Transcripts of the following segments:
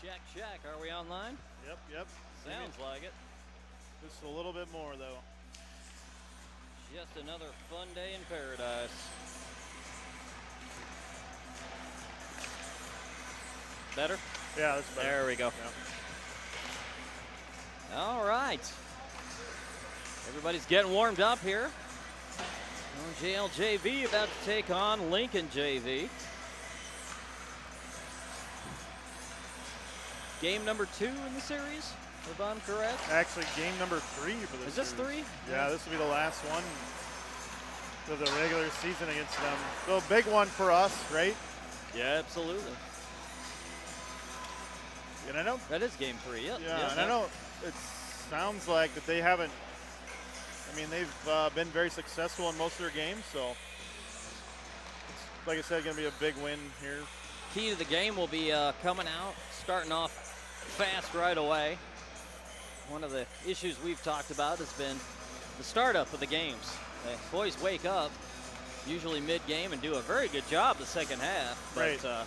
Check, check. Are we online? Yep. Sounds like it. Just a little bit more, though. Just another fun day in paradise. Better? Yeah, that's better. There we go. Yeah. All right. Everybody's getting warmed up here. JLJV about to take on Lincoln JV. Game number 2 in the series, if I'm correct. Actually, game number 3 for this. Is this series. 3? Yeah, this will be the last one of the regular season against them. So a big one for us, right? Yeah, absolutely. And I know that is game 3. Yep. Yeah, yep, and I know it sounds like that they haven't. I mean, they've been very successful in most of their games, so it's, like I said, going to be a big win here. Key to the game will be coming out, starting off fast right away. One of the issues we've talked about has been the startup of the games. The boys wake up usually mid-game and do a very good job the second half, but right.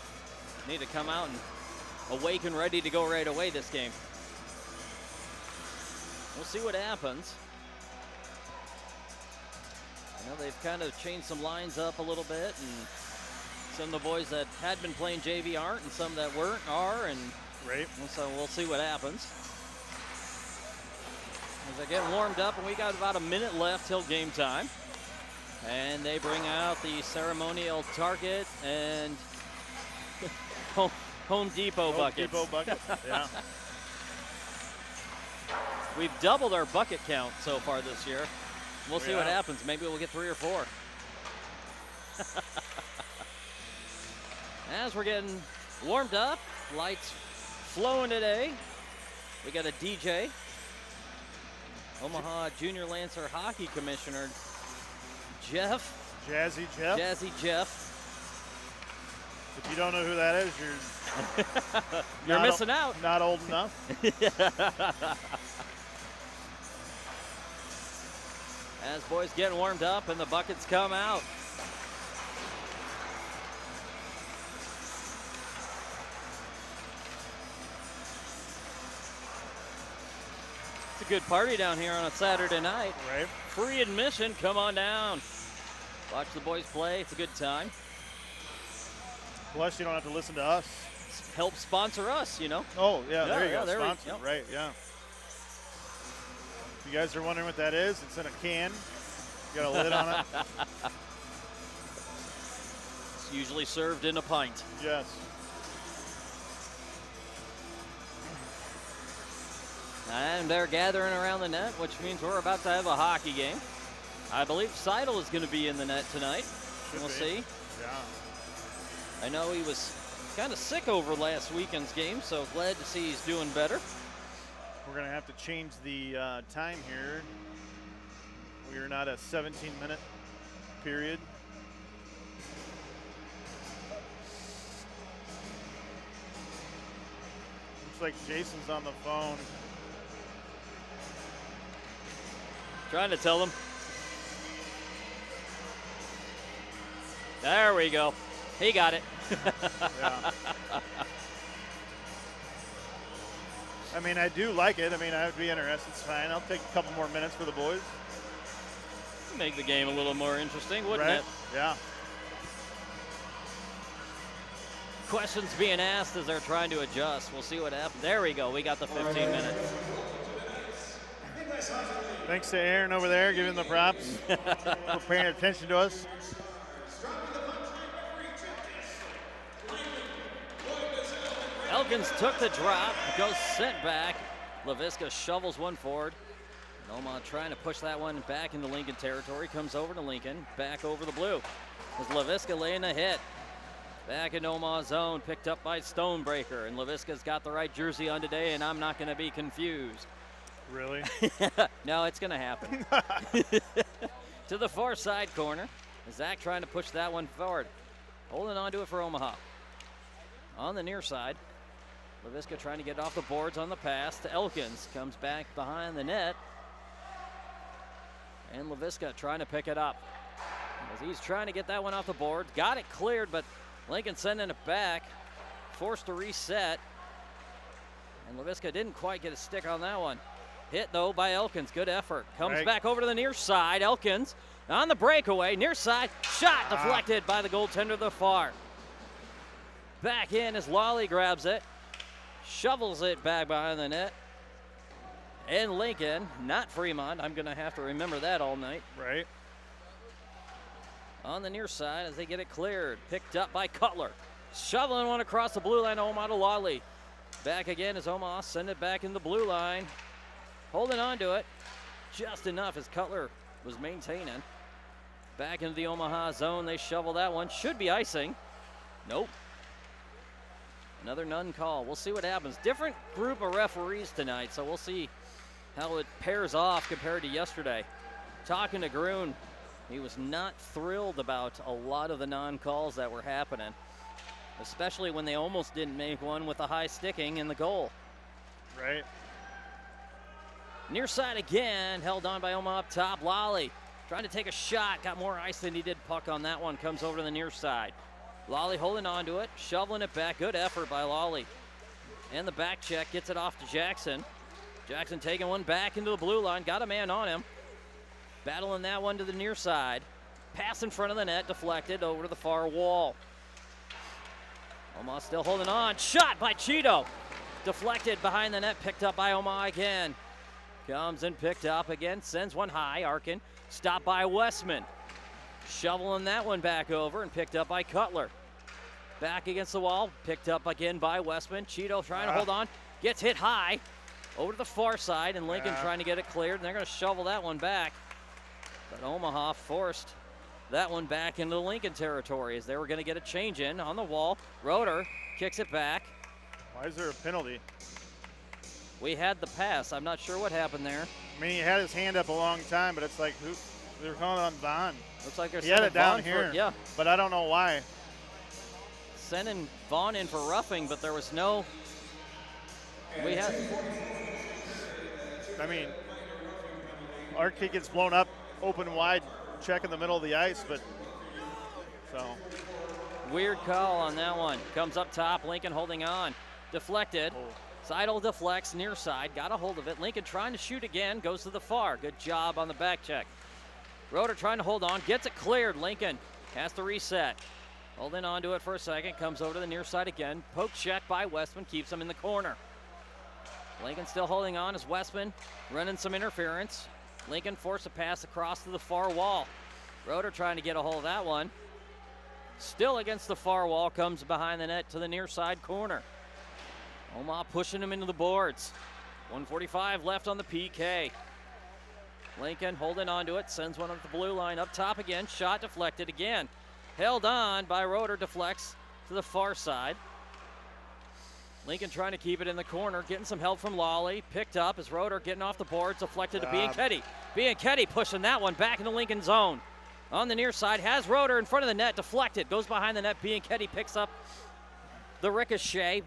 Need to come out and awaken ready to go right away this game. We'll see what happens. I know they've kind of changed some lines up a little bit, and some of the boys that had been playing JV aren't, and some that weren't are, and right. So we'll see what happens. As they're getting warmed up, and we got about a minute left till game time. And they bring out the ceremonial Target and Home Depot buckets. Home Depot bucket, yeah. We've doubled our bucket count so far this year. We'll see what happens. Maybe we'll get 3 or 4. As we're getting warmed up, lights flowing today. We got a DJ, Omaha Junior Lancer Hockey Commissioner Jeff. Jazzy Jeff. Jazzy Jeff. If you don't know who that is, you're missing out. Not old enough. As boys getting warmed up and the buckets come out. It's a good party down here on a Saturday night. Right. Free admission, come on down. Watch the boys play, it's a good time. Plus, you don't have to listen to us. Help sponsor us, you know. Oh, yeah, there you go, there sponsor, yep. right, yeah. If you guys are wondering what that is, it's in a can. You got a lid on it. It's usually served in a pint. Yes. And they're gathering around the net, which means we're about to have a hockey game. I believe Seidel is going to be in the net tonight. We'll see. Yeah. I know he was kind of sick over last weekend's game, so glad to see he's doing better. We're going to have to change the time here. We are not a 17-minute period. Looks like Jason's on the phone. Trying to tell them. There we go. He got it. Yeah. I mean, I do like it. I mean, I would be interested. It's fine. I'll take a couple more minutes for the boys. Make the game a little more interesting, wouldn't right? it? Yeah. Questions being asked as they're trying to adjust. We'll see what happens. There we go. We got the 15 minutes. Thanks to Aaron over there giving the props for paying attention to us. Elkins took the drop, goes sent back. LaVisca shovels one forward. Omaha trying to push that one back into Lincoln territory. Comes over to Lincoln, back over the blue. As LaVisca laying a hit. Back in Omaha zone, picked up by Stonebreaker. And LaVisca's got the right jersey on today, and I'm not going to be confused. Really? No, it's going to happen. To the far side corner. Zach trying to push that one forward. Holding on to it for Omaha. On the near side. LaVisca trying to get off the boards on the pass to Elkins. Comes back behind the net. And LaVisca trying to pick it up. As he's trying to get that one off the board. Got it cleared, but Lincoln sending it back. Forced to reset. And LaVisca didn't quite get a stick on that one. Hit, though, by Elkins. Good effort. Comes Right. back over to the near side. Elkins on the breakaway. Near side. Shot deflected by the goaltender to the far. Back in as Lawley grabs it. Shovels it back behind the net. And Lincoln, not Fremont. I'm going to have to remember that all night. Right. On the near side as they get it cleared. Picked up by Cutler. Shoveling one across the blue line. Omaha to Lawley. Back again as Omaha send it back in the blue line. Holding on to it just enough as Cutler was maintaining. Back into the Omaha zone. They shovel that one. Should be icing. Nope. Another none call. We'll see what happens. Different group of referees tonight, so we'll see how it pairs off compared to yesterday. Talking to Grun, he was not thrilled about a lot of the non-calls that were happening, especially when they almost didn't make one with a high sticking in the goal. Right. Near side again, held on by Omaha up top. Lawley trying to take a shot, got more ice than he did puck on that one, comes over to the near side. Lawley holding on to it, shoveling it back. Good effort by Lawley. And the back check gets it off to Jackson. Jackson taking one back into the blue line, got a man on him. Battling that one to the near side. Pass in front of the net, deflected over to the far wall. Omaha still holding on. Shot by Cheeto. Deflected behind the net, picked up by Omaha again. Comes and picked up again, sends one high. Arkin stopped by Westman. Shoveling that one back over and picked up by Cutler. Back against the wall, picked up again by Westman. Cheeto trying to hold on, gets hit high over to the far side, and Lincoln trying to get it cleared, and they're going to shovel that one back. But Omaha forced that one back into the Lincoln territory as they were going to get a change in on the wall. Roeder kicks it back. Why is there a penalty? We had the pass. I'm not sure what happened there. I mean, he had his hand up a long time, but it's like, who? They're calling on Vaughn. Looks like they're He had sending it down Vaughn here, yeah, but I don't know why. sending Vaughn in for roughing, but there was no. We had. I mean, our kick gets blown up, open wide, check in the middle of the ice, but so. Weird call on that one. Comes up top, Lincoln holding on. Deflected. Seidel deflects near side, got a hold of it. Lincoln trying to shoot again, goes to the far. Good job on the back check. Roeder trying to hold on, gets it cleared. Lincoln has to reset. Holding on to it for a second, comes over to the near side again. Poke check by Westman, keeps him in the corner. Lincoln still holding on as Westman running some interference. Lincoln forced a pass across to the far wall. Roeder trying to get a hold of that one. Still against the far wall, comes behind the net to the near side corner. Omaha pushing him into the boards. 1:45 left on the PK. Lincoln holding on to it, sends one up the blue line, up top again, shot deflected again. Held on by Roeder, deflects to the far side. Lincoln trying to keep it in the corner, getting some help from Lawley. Picked up as Roeder getting off the boards, deflected to Bianchetti. Bianchetti pushing that one back into Lincoln zone. On the near side, has Roeder in front of the net, deflected, goes behind the net. Bianchetti picks up the ricochet.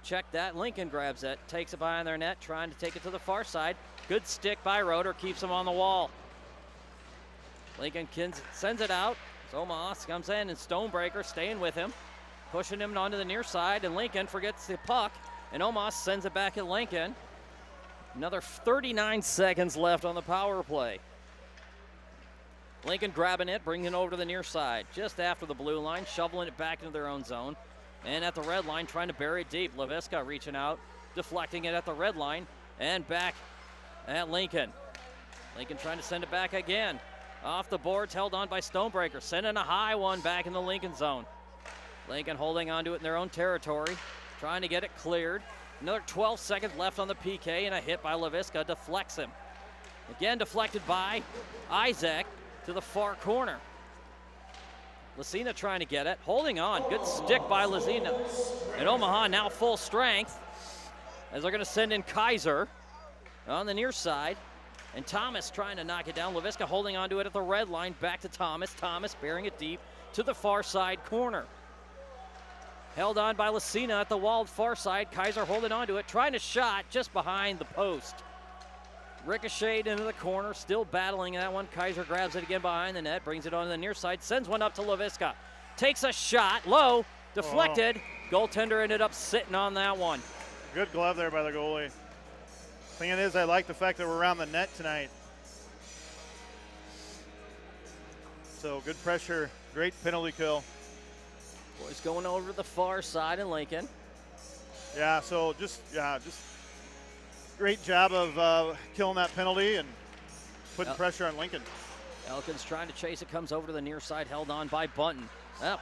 Check that. Lincoln grabs it, takes it behind their net, trying to take it to the far side. Good stick by Roeder, keeps him on the wall. Lincoln sends it out. Omaha comes in, and Stonebreaker staying with him, pushing him onto the near side, and Lincoln forgets the puck, and Omaha sends it back at Lincoln. Another 39 seconds left on the power play. Lincoln grabbing it, bringing it over to the near side, just after the blue line, shoveling it back into their own zone. And at the red line, trying to bury it deep. LaVisca reaching out, deflecting it at the red line, and back at Lincoln. Lincoln trying to send it back again. Off the boards, held on by Stonebreaker, sending a high one back in the Lincoln zone. Lincoln holding on to it in their own territory, trying to get it cleared. Another 12 seconds left on the PK, and a hit by LaVisca deflects him. Again deflected by Isaac to the far corner. Lacina trying to get it, holding on. Good stick by Lacina. And Omaha now full strength as they're going to send in Kaiser on the near side. And Thomas trying to knock it down. LaVisca holding on to it at the red line. Back to Thomas. Thomas bearing it deep to the far side corner. Held on by Lacina at the wall far side. Kaiser holding on to it. Trying to shot just behind the post. Ricocheted into the corner. Still battling that one. Kaiser grabs it again behind the net. Brings it on to the near side. Sends one up to LaVisca. Takes a shot. Low. Deflected. Goaltender ended up sitting on that one. Good glove there by the goalie. Thing is, I like the fact that we're around the net tonight. So good pressure, great penalty kill. Boys going over to the far side in Lincoln. Yeah, so just great job of killing that penalty and putting pressure on Lincoln. Elkins trying to chase it, comes over to the near side, held on by Bunton.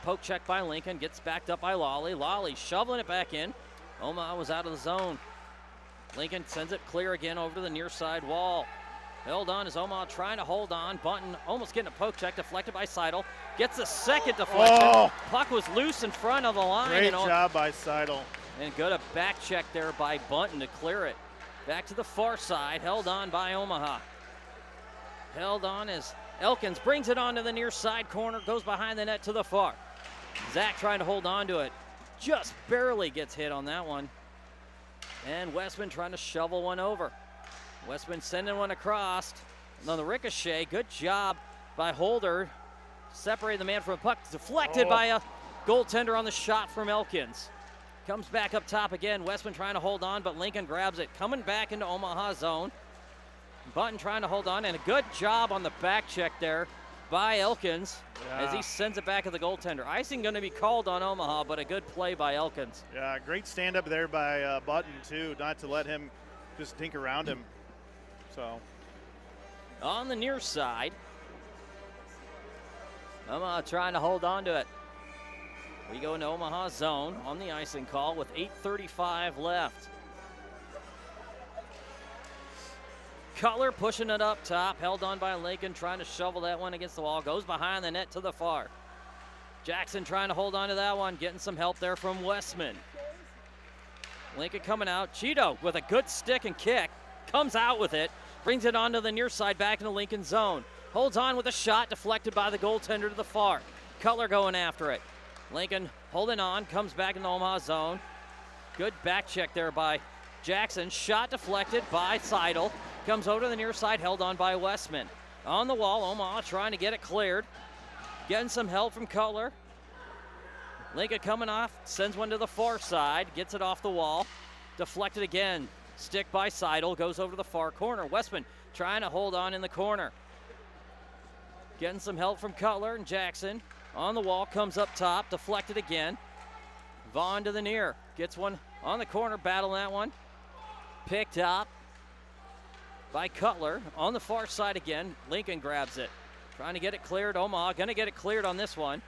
Poke check by Lincoln, gets backed up by Lawley. Lawley shoveling it back in. Omaha was out of the zone. Lincoln sends it clear again over to the near side wall. Held on as Omaha trying to hold on. Bunton almost getting a poke check, deflected by Seidel. Gets the second deflection. Oh. Puck was loose in front of the line. Great job by Seidel. And good a back check there by Bunton to clear it. Back to the far side, held on by Omaha. Held on as Elkins brings it onto the near side corner, goes behind the net to the far. Zach trying to hold on to it. Just barely gets hit on that one. And Westman trying to shovel one over. Westman sending one across. On the ricochet, good job by Holder. Separated the man from the puck. Deflected by a goaltender on the shot from Elkins. Comes back up top again. Westman trying to hold on, but Lincoln grabs it. Coming back into Omaha zone. Bunton trying to hold on, and a good job on the back check there by Elkins as he sends it back at the goaltender. Icing going to be called on Omaha, but a good play by Elkins. Yeah, great stand up there by Bunton too, not to let him just dink around him. So on the near side, Omaha trying to hold on to it. We go into Omaha zone on the icing call with 8:35 left. Cutler pushing it up top, held on by Lincoln, trying to shovel that one against the wall. Goes behind the net to the far. Jackson trying to hold on to that one, getting some help there from Westman. Lincoln coming out. Cheeto with a good stick and kick, comes out with it, brings it onto the near side back into Lincoln zone. Holds on with a shot, deflected by the goaltender to the far. Cutler going after it. Lincoln holding on, comes back in the Omaha zone. Good back check there by Jackson. Shot deflected by Seidel. Comes over to the near side, held on by Westman. On the wall, Omaha trying to get it cleared. Getting some help from Cutler. Lincoln coming off, sends one to the far side, gets it off the wall. Deflected again. Stick by Seidel, goes over to the far corner. Westman trying to hold on in the corner. Getting some help from Cutler and Jackson. On the wall, comes up top, deflected again. Vaughn to the near, gets one on the corner, battling that one. Picked up by Cutler. On the far side again, Lincoln grabs it. Trying to get it cleared, Omaha gonna get it cleared on this one.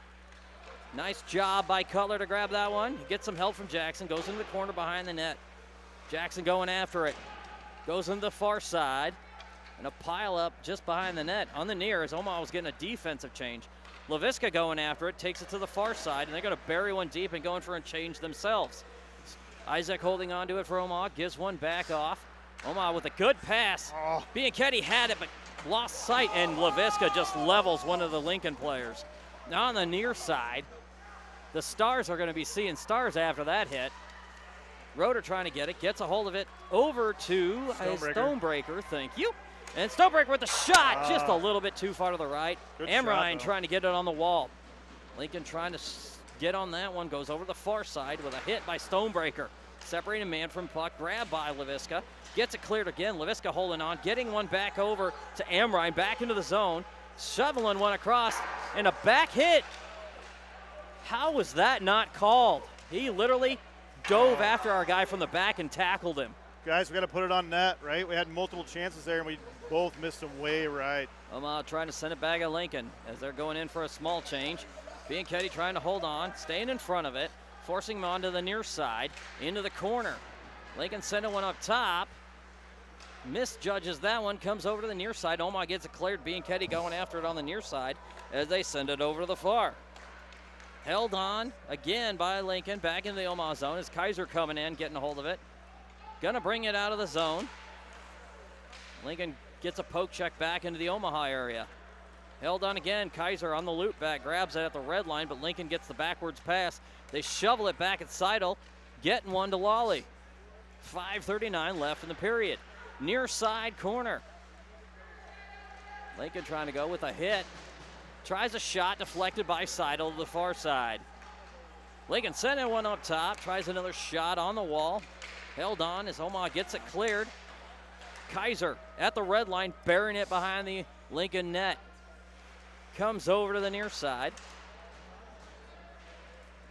Nice job by Cutler to grab that one. He gets some help from Jackson, goes into the corner behind the net. Jackson going after it. Goes into the far side. And a pile up just behind the net on the near as Omaha was getting a defensive change. LaVisca going after it, takes it to the far side, and they're going to bury one deep and going for a change themselves. Isaac holding on to it for Omaha, gives one back off. Omaha with a good pass. Bianchetti had it, but lost sight, and LaVisca just levels one of the Lincoln players. Now on the near side, the Stars are going to be seeing stars after that hit. Roeder trying to get it, gets a hold of it over to Stonebreaker, thank you. And Stonebreaker with the shot, just a little bit too far to the right. Amrine trying to get it on the wall. Lincoln trying to get on that one, goes over the far side with a hit by Stonebreaker. Separating man from puck, grabbed by LaVisca. Gets it cleared again, LaVisca holding on, getting one back over to Amrine, back into the zone. Shoveling one across, and a back hit. How was that not called? He literally dove after our guy from the back and tackled him. Guys, we got to put it on net, right? We had multiple chances there, and we both missed them way right. Omaha trying to send it back at Lincoln as they're going in for a small change. Bianchetti trying to hold on, staying in front of it, forcing him onto the near side, into the corner. Lincoln sending one up top. Misjudges that one, comes over to the near side. Omaha gets it cleared. Bianchetti going after it on the near side as they send it over to the far. Held on again by Lincoln, back into the Omaha zone as Kaiser coming in, getting a hold of it. Gonna bring it out of the zone. Lincoln gets a poke check back into the Omaha area. Held on again, Kaiser on the loop back, grabs it at the red line, but Lincoln gets the backwards pass. They shovel it back at Seidel, getting one to Lawley. 5:39 left in the period. Near side corner. Lincoln trying to go with a hit. Tries a shot, deflected by Seidel to the far side. Lincoln sending one up top, tries another shot on the wall. Held on as Omaha gets it cleared. Kaiser at the red line, burying it behind the Lincoln net. Comes over to the near side.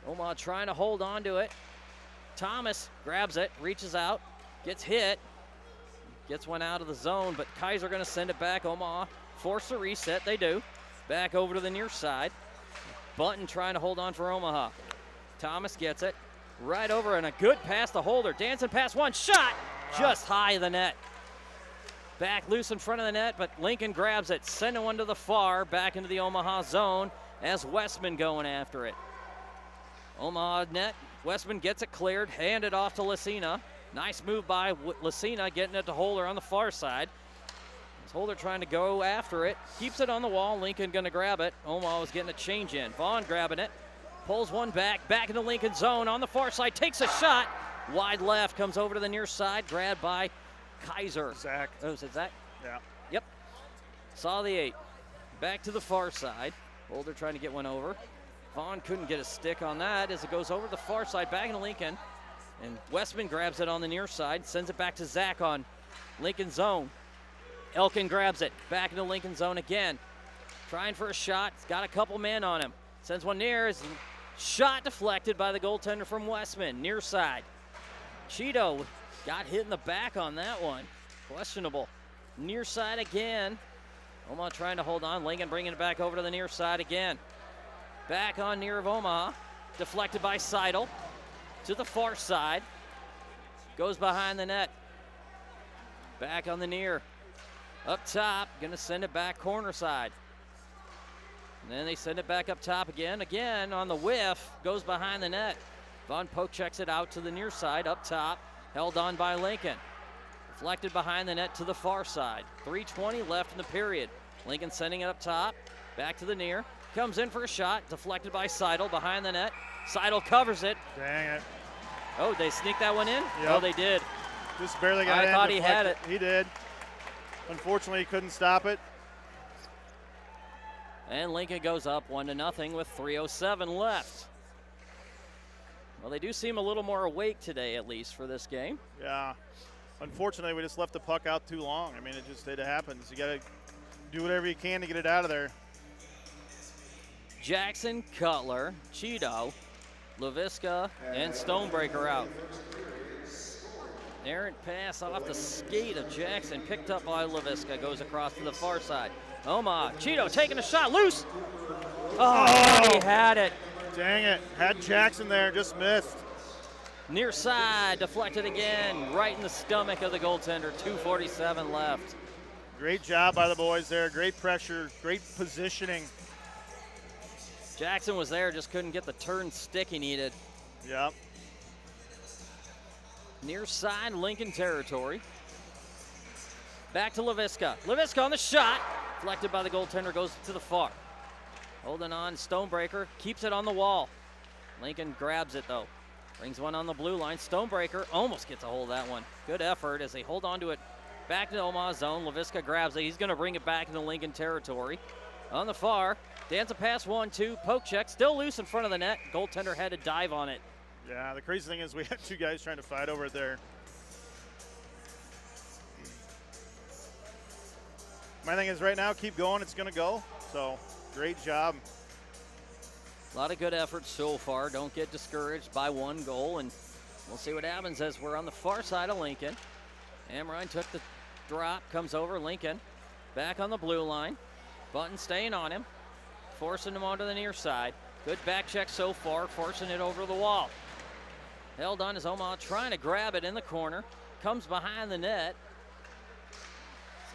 Omaha trying to hold on to it. Thomas grabs it, reaches out, gets hit. Gets one out of the zone, but Kaiser going to send it back. Omaha force a reset. They do. Back over to the near side. Bunton trying to hold on for Omaha. Thomas gets it. Right over, and a good pass to Holder. Dancing pass, one shot. Just high of the net. Back loose in front of the net, but Lincoln grabs it. Sending one to the far, back into the Omaha zone as Westman going after it. Omaha net. Westman gets it cleared. Handed off to Lucina. Nice move by Lucina, getting it to Holder on the far side. As Holder trying to go after it. Keeps it on the wall. Lincoln going to grab it. Omaha was getting a change in. Vaughn grabbing it. Pulls one back. Back into Lincoln zone on the far side. Takes a shot. Wide left. Comes over to the near side. Grabbed by Kaiser. Zach. Oh, is it Zach? Yeah. Yep. Saw the 8. Back to the far side. Holder trying to get one over. Vaughn couldn't get a stick on that as it goes over the far side. Back into Lincoln. And Westman grabs it on the near side, sends it back to Zach on Lincoln zone. Elkin grabs it, back into Lincoln zone again. Trying for a shot, he's got a couple men on him. Sends one near, his shot deflected by the goaltender from Westman, near side. Cheeto got hit in the back on that one, questionable. Near side again. Omaha trying to hold on, Lincoln bringing it back over to the near side again. Back on near of Omaha, deflected by Seidel. To the far side, goes behind the net. Back on the near. Up top, gonna send it back corner side. And then they send it back up top again. Again on the whiff, goes behind the net. Von Poke checks it out to the near side, up top. Held on by Lincoln. Deflected behind the net to the far side. 3:20 left in the period. Lincoln sending it up top, back to the near. Comes in for a shot, deflected by Seidel behind the net. Seidel covers it. Dang it. Oh, they sneaked that one in? Yep. Oh, they did. Just barely got in. I thought he had it. He did. Unfortunately, he couldn't stop it. And Lincoln goes up 1-0 with 3:07 left. Well, they do seem a little more awake today, at least, for this game. Yeah. Unfortunately, we just left the puck out too long. I mean, it happens. You got to do whatever you can to get it out of there. Jackson, Cutler, Cheeto, LaVisca, and Stonebreaker out. Errant pass off the skate of Jackson, picked up by LaVisca, goes across to the far side. Omaha, Cheeto taking a shot, loose. Oh, he had it. Dang it, had Jackson there, just missed. Near side, deflected again, right in the stomach of the goaltender, 2:47 left. Great job by the boys there, great pressure, great positioning. Jackson was there, just couldn't get the turn stick he needed. Yep. Near side, Lincoln territory. Back to LaVisca. LaVisca on the shot. Deflected by the goaltender, goes to the far. Holding on, Stonebreaker keeps it on the wall. Lincoln grabs it though. Brings one on the blue line. Stonebreaker almost gets a hold of that one. Good effort as they hold on to it. Back to the Omaha zone. LaVisca grabs it. He's going to bring it back into Lincoln territory. On the far, dance a pass 1-2. Poke check, still loose in front of the net. Goaltender had to dive on it. Yeah, the crazy thing is we had two guys trying to fight over it there. My thing is right now, keep going, it's gonna go. So, great job. A lot of good efforts so far. Don't get discouraged by one goal, and we'll see what happens as we're on the far side of Lincoln. Amrine took the drop, comes over, Lincoln back on the blue line. Bunton staying on him, forcing him onto the near side. Good back check so far, forcing it over the wall. Held on as Omaha trying to grab it in the corner. Comes behind the net.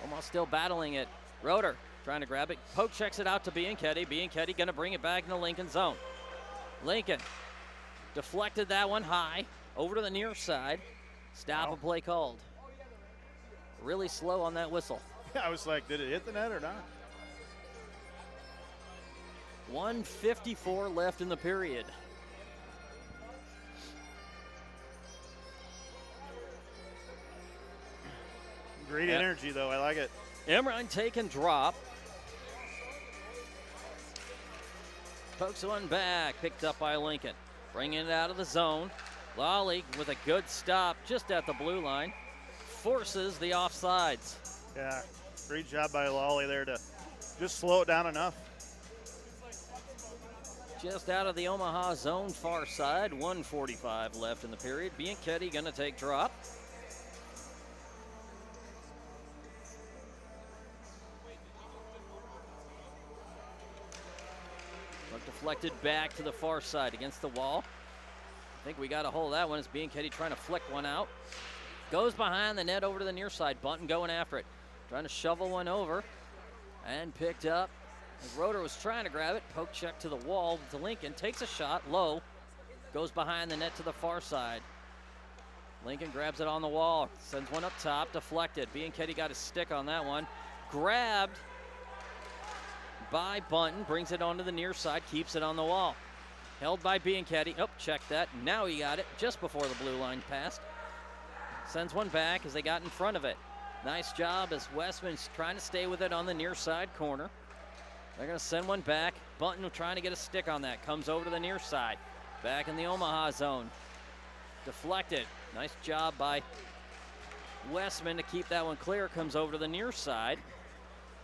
Omaha still battling it. Roeder trying to grab it. Poke checks it out to Bianchetti. Bianchetti going to bring it back in the Lincoln zone. Lincoln deflected that one high. Over to the near side. Stop and play called. Really slow on that whistle. I was like, did it hit the net or not? 1:54 left in the period. Great energy, though. I like it. Emrine taking drop. Pokes one back. Picked up by Lincoln. Bringing it out of the zone. Lawley with a good stop just at the blue line. Forces the offsides. Yeah, great job by Lawley there to just slow it down enough. Just out of the Omaha zone far side, 1:45 left in the period. Bianchetti gonna take drop. Puck deflected back to the far side against the wall. I think we got a hold of that one as Bianchetti trying to flick one out. Goes behind the net over to the near side. Bunton going after it. Trying to shovel one over and picked up. As Roeder was trying to grab it, poke check to the wall to Lincoln, takes a shot, low, goes behind the net to the far side. Lincoln grabs it on the wall, sends one up top, deflected. Bianchetti got his stick on that one. Grabbed by Bunton, brings it onto the near side, keeps it on the wall. Held by Bianchetti, oh, check that, now he got it just before the blue line passed. Sends one back as they got in front of it. Nice job as Westman's trying to stay with it on the near side corner. They're going to send one back. Bunton trying to get a stick on that. Comes over to the near side. Back in the Omaha zone. Deflected. Nice job by Westman to keep that one clear. Comes over to the near side.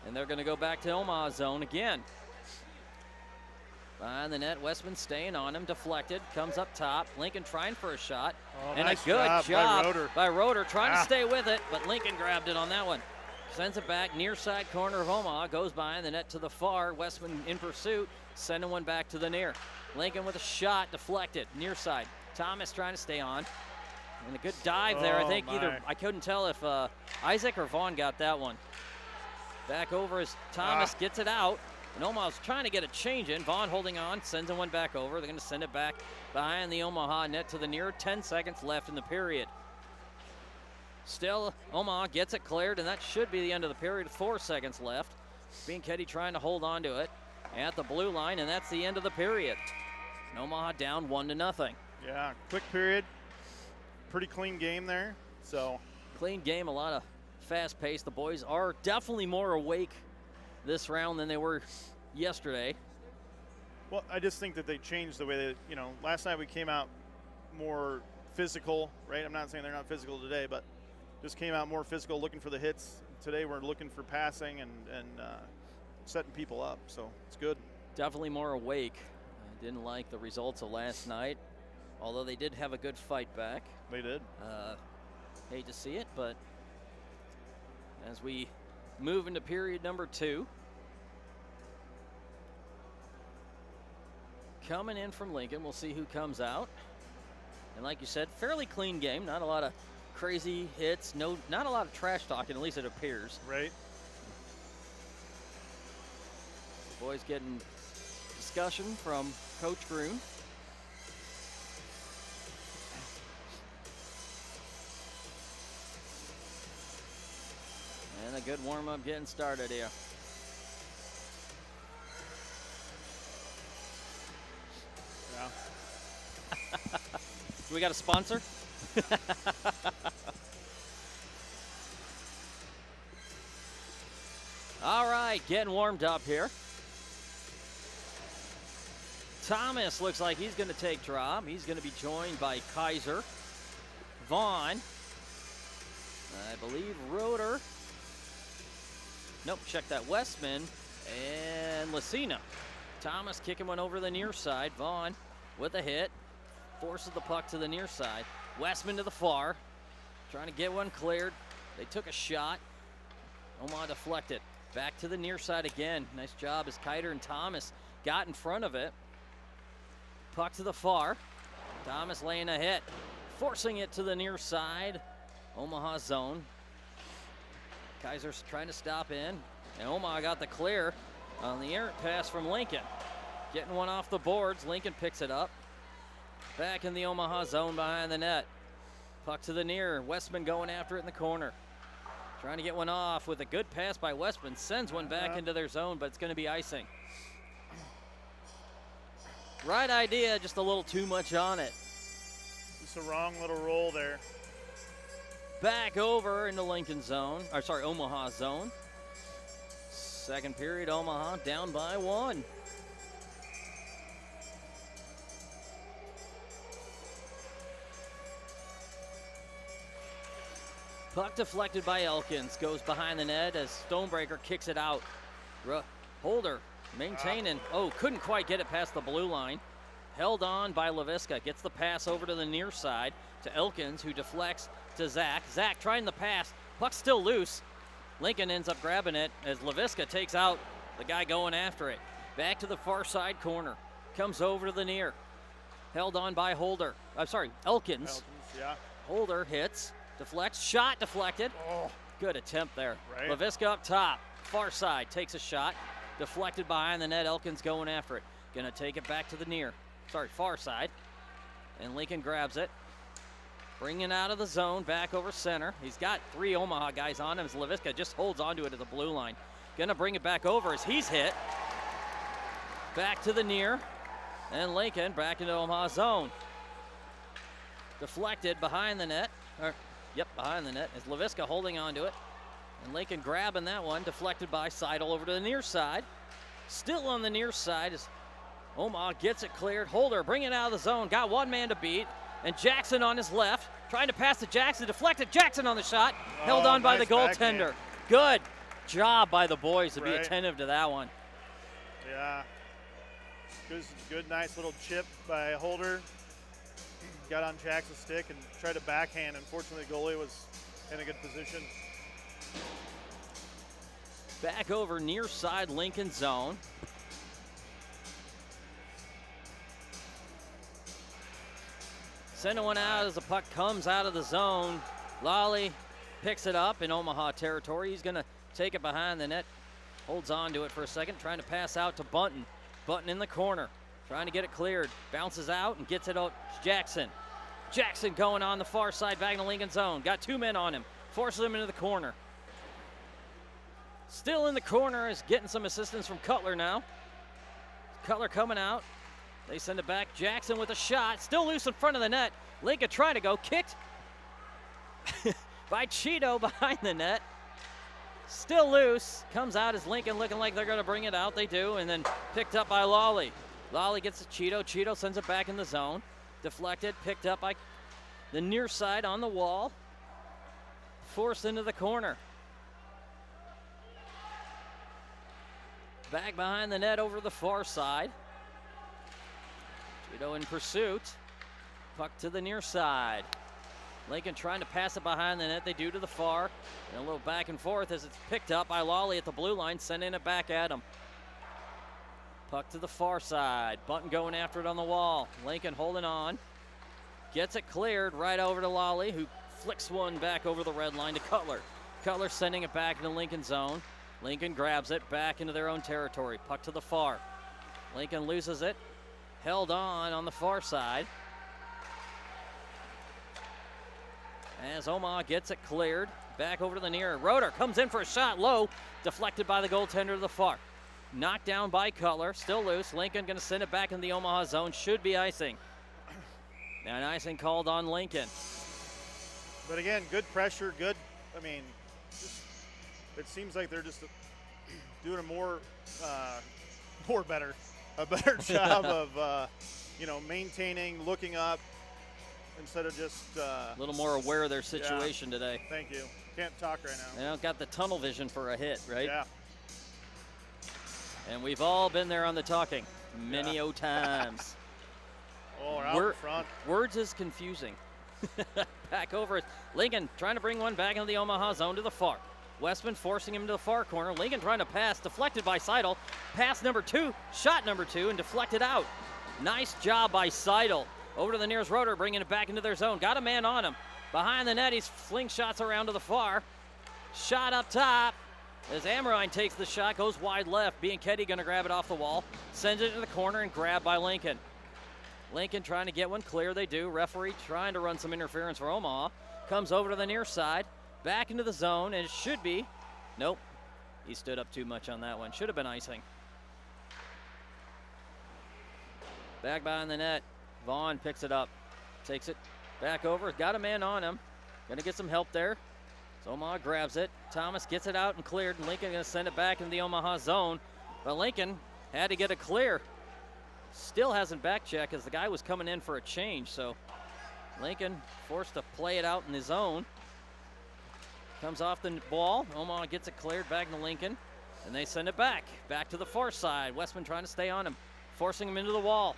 And they're going to go back to Omaha zone again. Behind the net, Westman staying on him. Deflected. Comes up top. Lincoln trying for a shot. Oh, and nice a good job by Roeder trying to stay with it, but Lincoln grabbed it on that one. Sends it back, near side corner of Omaha, goes behind the net to the far. Westman in pursuit, sending one back to the near. Lincoln with a shot, deflected, near side. Thomas trying to stay on. And a good dive there. I think I couldn't tell if Isaac or Vaughn got that one. Back over as Thomas gets it out. And Omaha's trying to get a change in. Vaughn holding on, sends one back over. They're going to send it back behind the Omaha net to the near. 10 seconds left in the period. Still, Omaha gets it cleared, and that should be the end of the period. 4 seconds left. Bianchetti trying to hold on to it at the blue line, and that's the end of the period. And Omaha down 1-0. Yeah, quick period. Pretty clean game there. So clean game, a lot of fast pace. The boys are definitely more awake this round than they were yesterday. Well, I just think that they changed the way that, last night we came out more physical, right? I'm not saying they're not physical today, but just came out more physical, looking for the hits. Today we're looking for passing and setting people up, so it's good. Definitely more awake. I didn't like the results of last night, although they did have a good fight back. They did. Hate to see it, but as we move into period number 2. Coming in from Lincoln, we'll see who comes out. And like you said, fairly clean game. Not a lot of crazy hits. Not a lot of trash talking, at least it appears. Right. The boys getting discussion from Coach Groon. And a good warm-up getting started here. Yeah. We got a sponsor? All right, getting warmed up here. Thomas looks like he's going to take drop. He's going to be joined by Kaiser, Vaughn, I believe Roeder. Nope, check that, Westman, and Lucina. Thomas kicking one over the near side. Vaughn with a hit. Forces the puck to the near side. Westman to the far. Trying to get one cleared. They took a shot. Omaha deflected. Back to the near side again. Nice job as Kiter and Thomas got in front of it. Puck to the far. Thomas laying a hit. Forcing it to the near side. Omaha zone. Kaiser's trying to stop in. And Omaha got the clear on the errant pass from Lincoln. Getting one off the boards. Lincoln picks it up. Back in the Omaha zone behind the net. Puck to the near. Westman going after it in the corner. Trying to get one off with a good pass by Westman. Sends one back into their zone, but it's going to be icing. Right idea, just a little too much on it. Just a wrong little roll there. Back over into Lincoln zone, Omaha zone. Second period, Omaha down by 1. Puck deflected by Elkins. Goes behind the net as Stonebreaker kicks it out. Holder maintaining. Oh, couldn't quite get it past the blue line. Held on by LaVisca. Gets the pass over to the near side to Elkins, who deflects to Zach. Zach trying the pass. Puck's still loose. Lincoln ends up grabbing it as LaVisca takes out the guy going after it. Back to the far side corner. Comes over to the near. Held on by Holder. I'm sorry, Elkins. Yeah. Holder hits. Deflects. Shot deflected. Oh. Good attempt there. Right. LaVisca up top. Far side takes a shot. Deflected behind the net. Elkins going after it. Gonna take it back to the near. Sorry, far side. And Lincoln grabs it. Bringing out of the zone, back over center. He's got 3 Omaha guys on him as LaVisca just holds onto it at the blue line. Gonna bring it back over as he's hit. Back to the near. And Lincoln back into Omaha zone. Deflected behind the net. Behind the net as LaVisca holding onto it. And Lincoln grabbing that one, deflected by Seidel over to the near side. Still on the near side as Omaha gets it cleared. Holder bringing it out of the zone. Got one man to beat. And Jackson on his left. Trying to pass to Jackson. Deflected. Jackson on the shot. Held on by nice the goaltender. Good job by the boys to be attentive to that one. Yeah. Good, nice little chip by Holder. Got on Jackson's stick and tried to backhand. Unfortunately, the goalie was in a good position. Back over near side Lincoln zone. Sending one out as the puck comes out of the zone. Lally picks it up in Omaha territory. He's going to take it behind the net. Holds on to it for a second, trying to pass out to Bunton. Bunton in the corner, trying to get it cleared. Bounces out and gets it out to Jackson. Jackson going on the far side, back in the Lincoln zone. Got 2 men on him, forces him into the corner. Still in the corner is getting some assistance from Cutler now. Cutler coming out. They send it back. Jackson with a shot. Still loose in front of the net. Lincoln trying to go. Kicked by Cheeto behind the net. Still loose. Comes out as Lincoln looking like they're going to bring it out. They do. And then picked up by Lawley. Lawley gets to Cheeto. Cheeto sends it back in the zone. Deflected. Picked up by the near side on the wall. Forced into the corner. Back behind the net over the far side. Cheeto in pursuit. Puck to the near side. Lincoln trying to pass it behind the net. They do to the far. And a little back and forth as it's picked up by Lawley at the blue line, sending it back at him. Puck to the far side. Bunton going after it on the wall. Lincoln holding on. Gets it cleared right over to Lawley, who flicks one back over the red line to Cutler. Cutler sending it back into Lincoln zone. Lincoln grabs it back into their own territory. Puck to the far. Lincoln loses it. Held on the far side. As Omaha gets it cleared. Back over to the near. Roeder comes in for a shot low. Deflected by the goaltender to the far. Knocked down by Cutler. Still loose. Lincoln going to send it back in the Omaha zone. Should be icing. And icing called on Lincoln. But again, good pressure. Good. I mean, it seems like they're just doing a better job of, maintaining, looking up, instead of just a little more aware of their situation today. Thank you. Can't talk right now. They don't got the tunnel vision for a hit, right? Yeah. And we've all been there on the talking many times. Oh, we're out in front. Words is confusing. Back over. Lincoln trying to bring one back into the Omaha zone to the far. Westman forcing him to the far corner. Lincoln trying to pass, deflected by Seidel. Pass number 2, shot number 2, and deflected out. Nice job by Seidel. Over to the nearest Roeder, bringing it back into their zone. Got a man on him. Behind the net, he's fling shots around to the far. Shot up top. As Amrine takes the shot, goes wide left. Bianchetti going to grab it off the wall. Sends it into the corner and grabbed by Lincoln. Lincoln trying to get one clear. They do. Referee trying to run some interference for Omaha. Comes over to the near side. Back into the zone, and it should be. Nope. He stood up too much on that one. Should have been icing. Back behind the net. Vaughn picks it up. Takes it back over. Got a man on him. Going to get some help there. So Omaha grabs it. Thomas gets it out and cleared. Lincoln going to send it back into the Omaha zone. But Lincoln had to get it clear. Still hasn't back checked as the guy was coming in for a change. So Lincoln forced to play it out in his own. comes off the ball. Omaha gets it cleared back to Lincoln, and they send it back to the far side. Westman trying to stay on him, forcing him into the wall.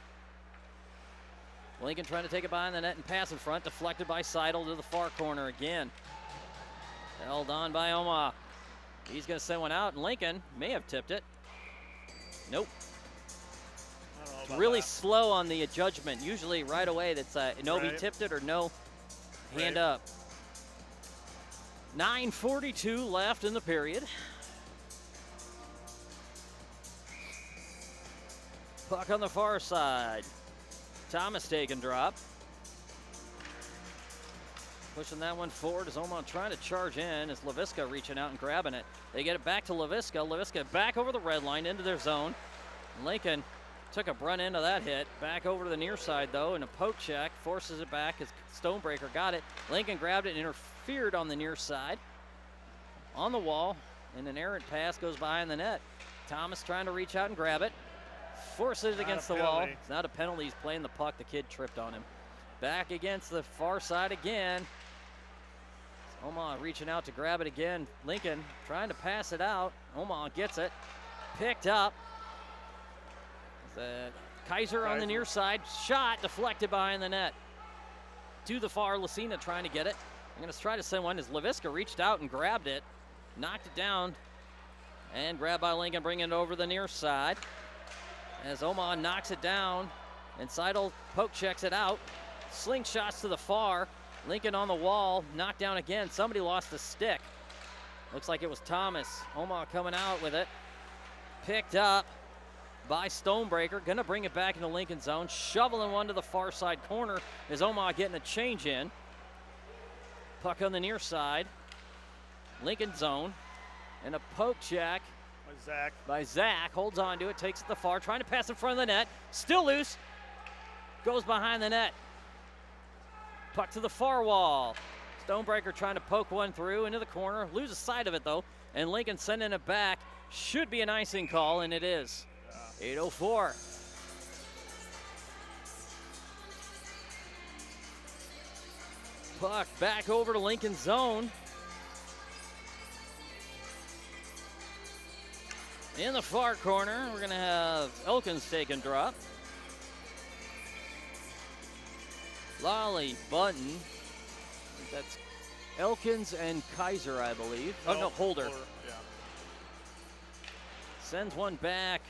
Lincoln trying to take it behind the net and pass in front, deflected by Seidel to the far corner again. Held on by Omaha. He's going to send one out, and Lincoln may have tipped it. Nope. It's really slow on the judgment. Usually right away that's no, he tipped it or no, hand up. 9:42 left in the period. Puck on the far side. Thomas taking drop. Pushing that one forward as Omaha trying to charge in as Laviska reaching out and grabbing it. They get it back to Laviska. Laviska back over the red line into their zone. Lincoln took a brunt into that hit. Back over to the near side though, and a poke check forces it back as Stonebreaker got it. Lincoln grabbed it and interfered on the near side. On the wall, and an errant pass goes behind the net. Thomas trying to reach out and grab it. Forces it against the wall. It's not a penalty. He's playing the puck. The kid tripped on him. Back against the far side again. Omaha reaching out to grab it again. Lincoln trying to pass it out. Omaha gets it. Picked up. Kaiser on the near side. Shot deflected behind the net. To the far, Lucina trying to get it. I'm going to try to send one as Laviska reached out and grabbed it. Knocked it down. And grabbed by Lincoln, bringing it over the near side. As Omaha knocks it down. And Seidel poke checks it out. Slingshots to the far. Lincoln on the wall, knocked down again. Somebody lost a stick. Looks like it was Thomas. Omaha coming out with it. Picked up by Stonebreaker. Gonna bring it back into Lincoln zone. Shoveling one to the far side corner as Omaha getting a change in. Puck on the near side. Lincoln zone. And a poke check by Zach. Holds on to it, takes it to the far, trying to pass in front of the net. Still loose. Goes behind the net. Puck to the far wall. Stonebreaker trying to poke one through into the corner. Loses sight of it though. And Lincoln sending it back. Should be an icing call, and it is. 8:04. Puck back over to Lincoln zone. In the far corner, we're going to have Elkins taking drop. Lally, Bunton. That's Elkins and Kaiser, I believe. Oh, no, Holder. Yeah. Sends one back.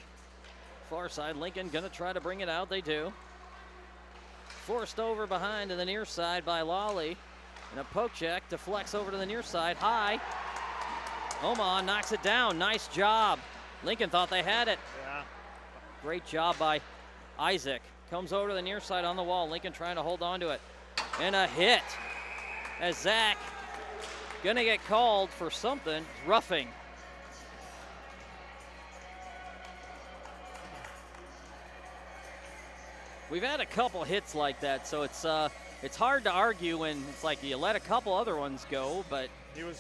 Far side. Lincoln going to try to bring it out. They do. Forced over behind to the near side by Lally. And a poke check deflects over to the near side. High. Omaha knocks it down. Nice job. Lincoln thought they had it. Yeah. Great job by Isaac. Comes over to the near side on the wall. Lincoln trying to hold on to it. And a hit as Zach gonna get called for something. Roughing. We've had a couple hits like that, so it's hard to argue when it's like you let a couple other ones go, but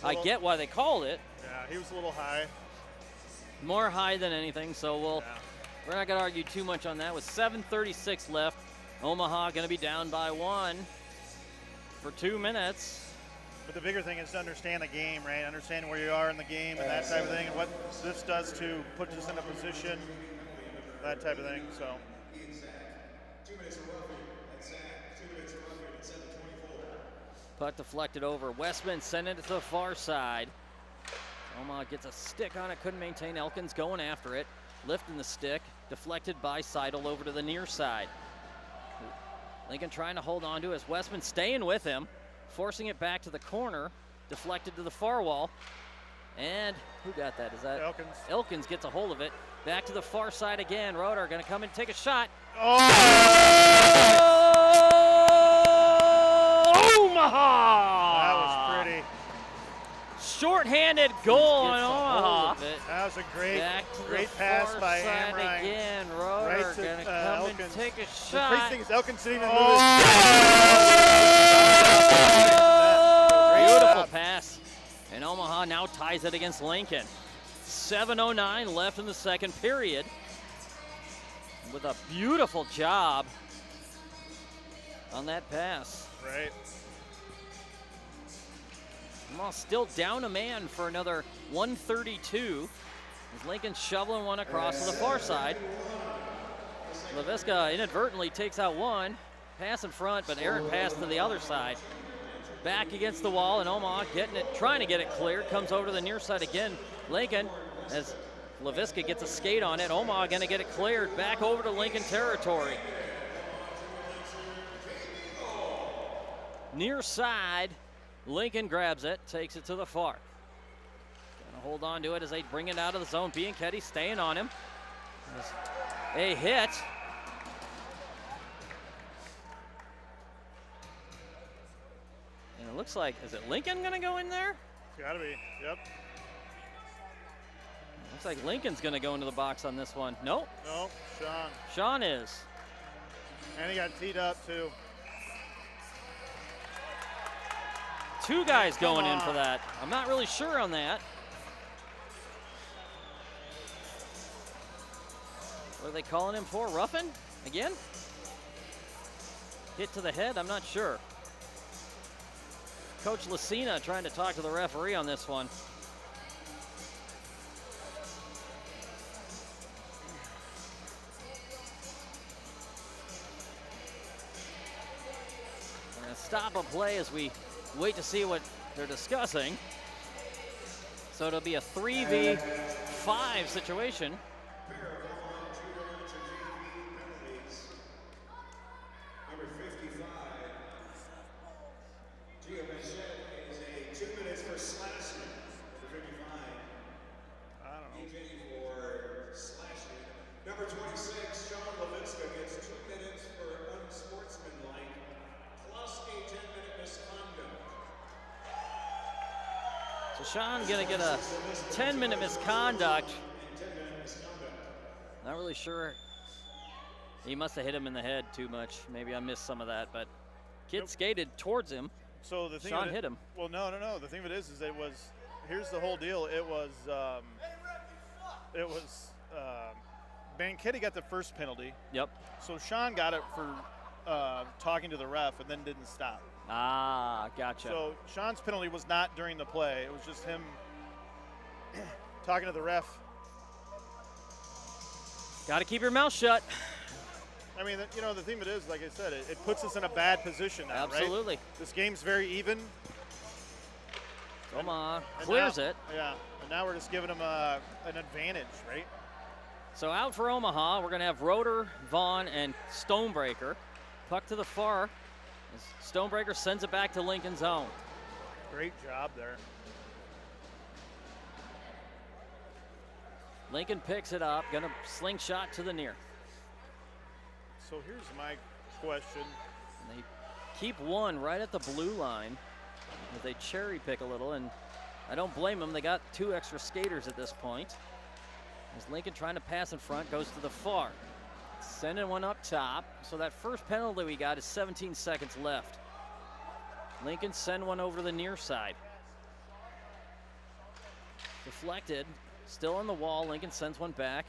I get why they called it. Yeah, he was a little high. More high than anything, so we're not going to argue too much on that. With 7:36 left, Omaha going to be down by 1 for 2 minutes. But the bigger thing is to understand the game, right? Understand where you are in the game and that type of thing, and what this does to put us in a position, that type of thing. So. 2 minutes of roughing at Zach. 2 minutes of roughing at 7:24. Puck deflected over. Westman sending it to the far side. Omaha gets a stick on it, couldn't maintain. Elkins going after it, lifting the stick, deflected by Seidel over to the near side. Lincoln trying to hold on to it as Westman staying with him, forcing it back to the corner, deflected to the far wall. And who got that? Is that Elkins? Elkins gets a hold of it. Back to the far side again. Roeder going to come and take a shot. Oh! Omaha! That was pretty. Short-handed goal on Omaha. That was a great pass pass by Amrine. Again, Roeder Right to, going to come Elkins. and take a The shot. crazy thing is Elkins didn't even move Beautiful pass. And Omaha now ties it against Lincoln. 7:09 left in the second period. With a beautiful job on that pass. Right. Omaha still down a man for another 132. As Lincoln shoveling one across to the far side. LaVisca inadvertently takes out one. Pass in front, but errant pass to the other side. Back against the wall, and Omaha trying to get it cleared. Comes over to the near side again. Lincoln, as LaVisca gets a skate on it. Omaha gonna get it cleared. Back over to Lincoln territory. Near side, Lincoln grabs it, takes it to the far. Gonna hold on to it as they bring it out of the zone. Bianchetti staying on him. There's a hit. And it looks like, is it Lincoln gonna go in there? It's gotta be, yep. Looks like Lincoln's gonna go into the box on this one. Nope. Nope, Sean. Sean is. And he got teed up too. Two guys going in for that. I'm not really sure on that. What are they calling him for? Roughing again? Hit to the head? I'm not sure. Coach Lucina trying to talk to the referee on this one. We're going to stop a play as we wait to see what they're discussing. So it'll be a 3v5 situation. Number 55, Gio Machette is a 2 minutes for slashing for 55. I don't know. EJ for slashing. Number 26, Sean LaVisca gets 2 minutes for unsportsmanlike, plus a 10-minute misconduct. So Sean gonna get a 10-minute misconduct. Not really sure. He must have hit him in the head too much. Maybe I missed some of that, but kid skated towards him. So the thing Sean hit him. Well, no. The thing of it is it was. Here's the whole deal. It was. Banchetti got the first penalty. Yep. So Sean got it for talking to the ref and then didn't stop. Ah, gotcha. So Sean's penalty was not during the play. It was just him talking to the ref. Got to keep your mouth shut. I mean, the thing of it is, like I said, it puts us in a bad position now, Absolutely. right? This game's very even. Omaha And clears now- it. Yeah, and now we're just giving them an advantage, right? So out for Omaha, we're going to have Roeder, Vaughn, and Stonebreaker. Puck to the far. As Stonebreaker sends it back to Lincoln zone. Great job there. Lincoln picks it up, gonna slingshot to the near. So here's my question. And they keep one right at the blue line as they cherry pick a little, and I don't blame them. They got 2 extra skaters at this point. As Lincoln trying to pass in front, goes to the far. Sending one up top. So that first penalty we got is 17 seconds left. Lincoln send one over to the near side. Deflected, still on the wall. Lincoln sends one back,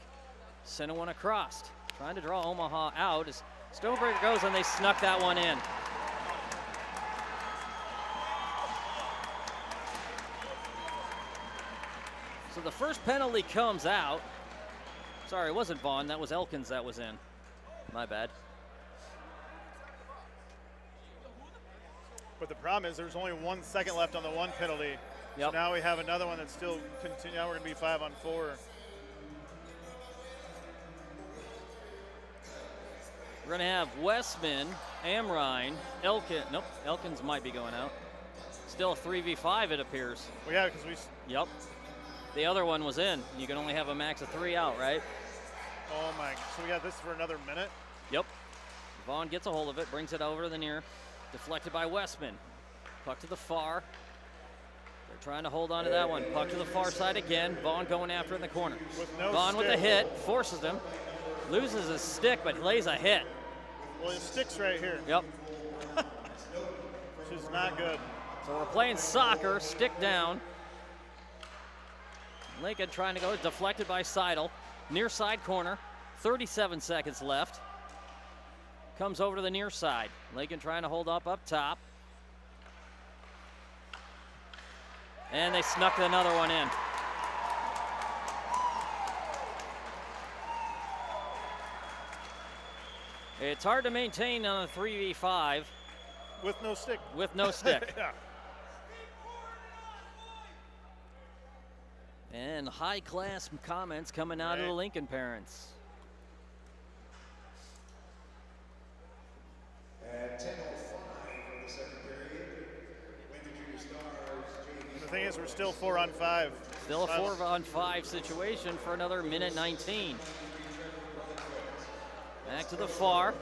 sending one across. Trying to draw Omaha out as Stonebreaker goes, and they snuck that one in. So the first penalty comes out. Sorry, it wasn't Vaughn, that was Elkins that was in. My bad. But the problem is there's only 1 second left on the one penalty. Yep. So now we have another one that's still continue. Now we're gonna be 5-on-4. We're gonna have Westman, Amrine, Elkins might be going out. Still a 3v5 it appears. Well, yeah, because we. Yep. The other one was in. You can only have a max of 3 out, right? Oh my! So we got this for another minute. Yep. Vaughn gets a hold of it, brings it over to the near. Deflected by Westman. Puck to the far. They're trying to hold on to that one. Puck to the far side again. Vaughn going after it in the corner. With no Vaughn with a stick. hit, forces him. Loses his stick, but lays a hit. Well, his stick's right here, Yep. which is not good. So we're playing soccer, stick down. Lincoln trying to go, deflected by Seidel. Near side corner, 37 seconds left. Comes over to the near side. Lincoln trying to hold up top. And they snuck another one in. It's hard to maintain on a 3v5. With no stick. With no stick. Yeah. And high-class comments coming out of the Lincoln parents. At 10:05 of the second period, Lincoln Junior Stars. The thing is, we're still 4 on 5. Still a 4-on-5 situation for another minute 19. Back to the far.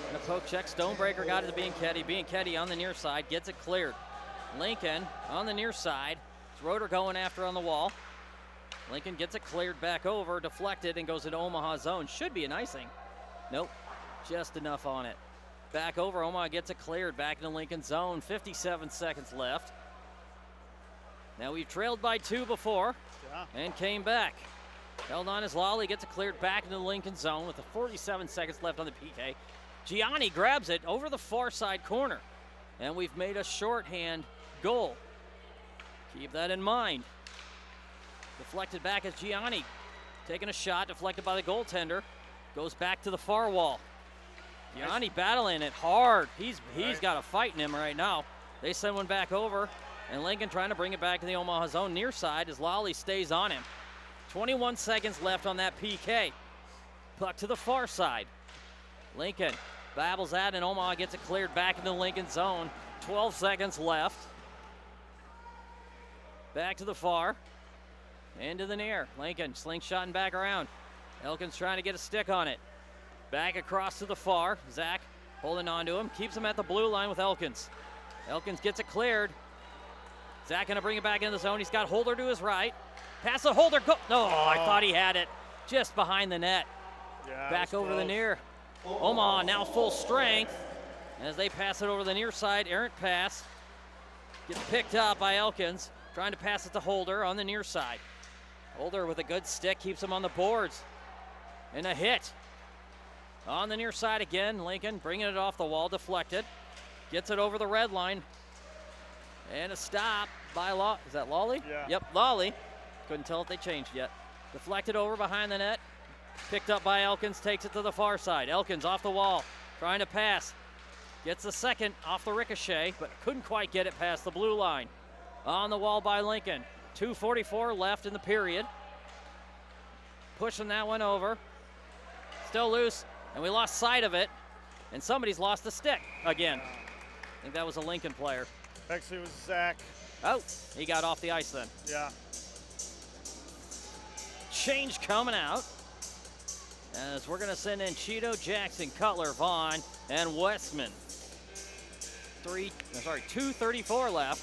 And a poke check. Stonebreaker got it to Bianchetti. Bianchetti on the near side gets it cleared. Lincoln on the near side. Schroeder going after on the wall. Lincoln gets it cleared back over, deflected, and goes into Omaha zone. Should be an icing. Nope, just enough on it. Back over, Omaha gets it cleared back into Lincoln zone. 57 seconds left. Now we've trailed by 2 before and came back. Held on as Lawley gets it cleared back into the Lincoln zone with 47 seconds left on the PK. Gianni grabs it over the far side corner, and we've made a shorthand goal. Keep that in mind. Deflected back as Gianni taking a shot, deflected by the goaltender. Goes back to the far wall. Gianni battling it hard. He's got a fight in him right now. They send one back over, and Lincoln trying to bring it back to the Omaha zone near side as Lawley stays on him. 21 seconds left on that PK. Puck to the far side. Lincoln babbles at, and Omaha gets it cleared back into the Lincoln zone. 12 seconds left. Back to the far. Into the near. Lincoln slingshotting back around. Elkins trying to get a stick on it. Back across to the far. Zach holding on to him. Keeps him at the blue line with Elkins. Elkins gets it cleared. Zach gonna bring it back in the zone. He's got Holder to his right. Pass the Holder. Go. No, I thought he had it. Just behind the net. Yeah, back over the near. Omaha now full strength as they pass it over the near side. Errant pass. Gets picked up by Elkins. Trying to pass it to Holder on the near side. Holder with a good stick keeps him on the boards. And a hit. On the near side again, Lincoln bringing it off the wall, deflected. Gets it over the red line. And a stop by Is that Lawley? Yeah. Yep, Lawley. Couldn't tell if they changed yet. Deflected over behind the net. Picked up by Elkins, takes it to the far side. Elkins off the wall, trying to pass. Gets the second off the ricochet, but couldn't quite get it past the blue line. On the wall by Lincoln. 2:44 left in the period. Pushing that one over. Still loose, and we lost sight of it. And somebody's lost the stick again. I think that was a Lincoln player. Actually, it was Zach. Oh, he got off the ice then. Yeah. Change coming out. As we're going to send in Cheeto, Jackson, Cutler, Vaughn, and Westman. 2:34 left.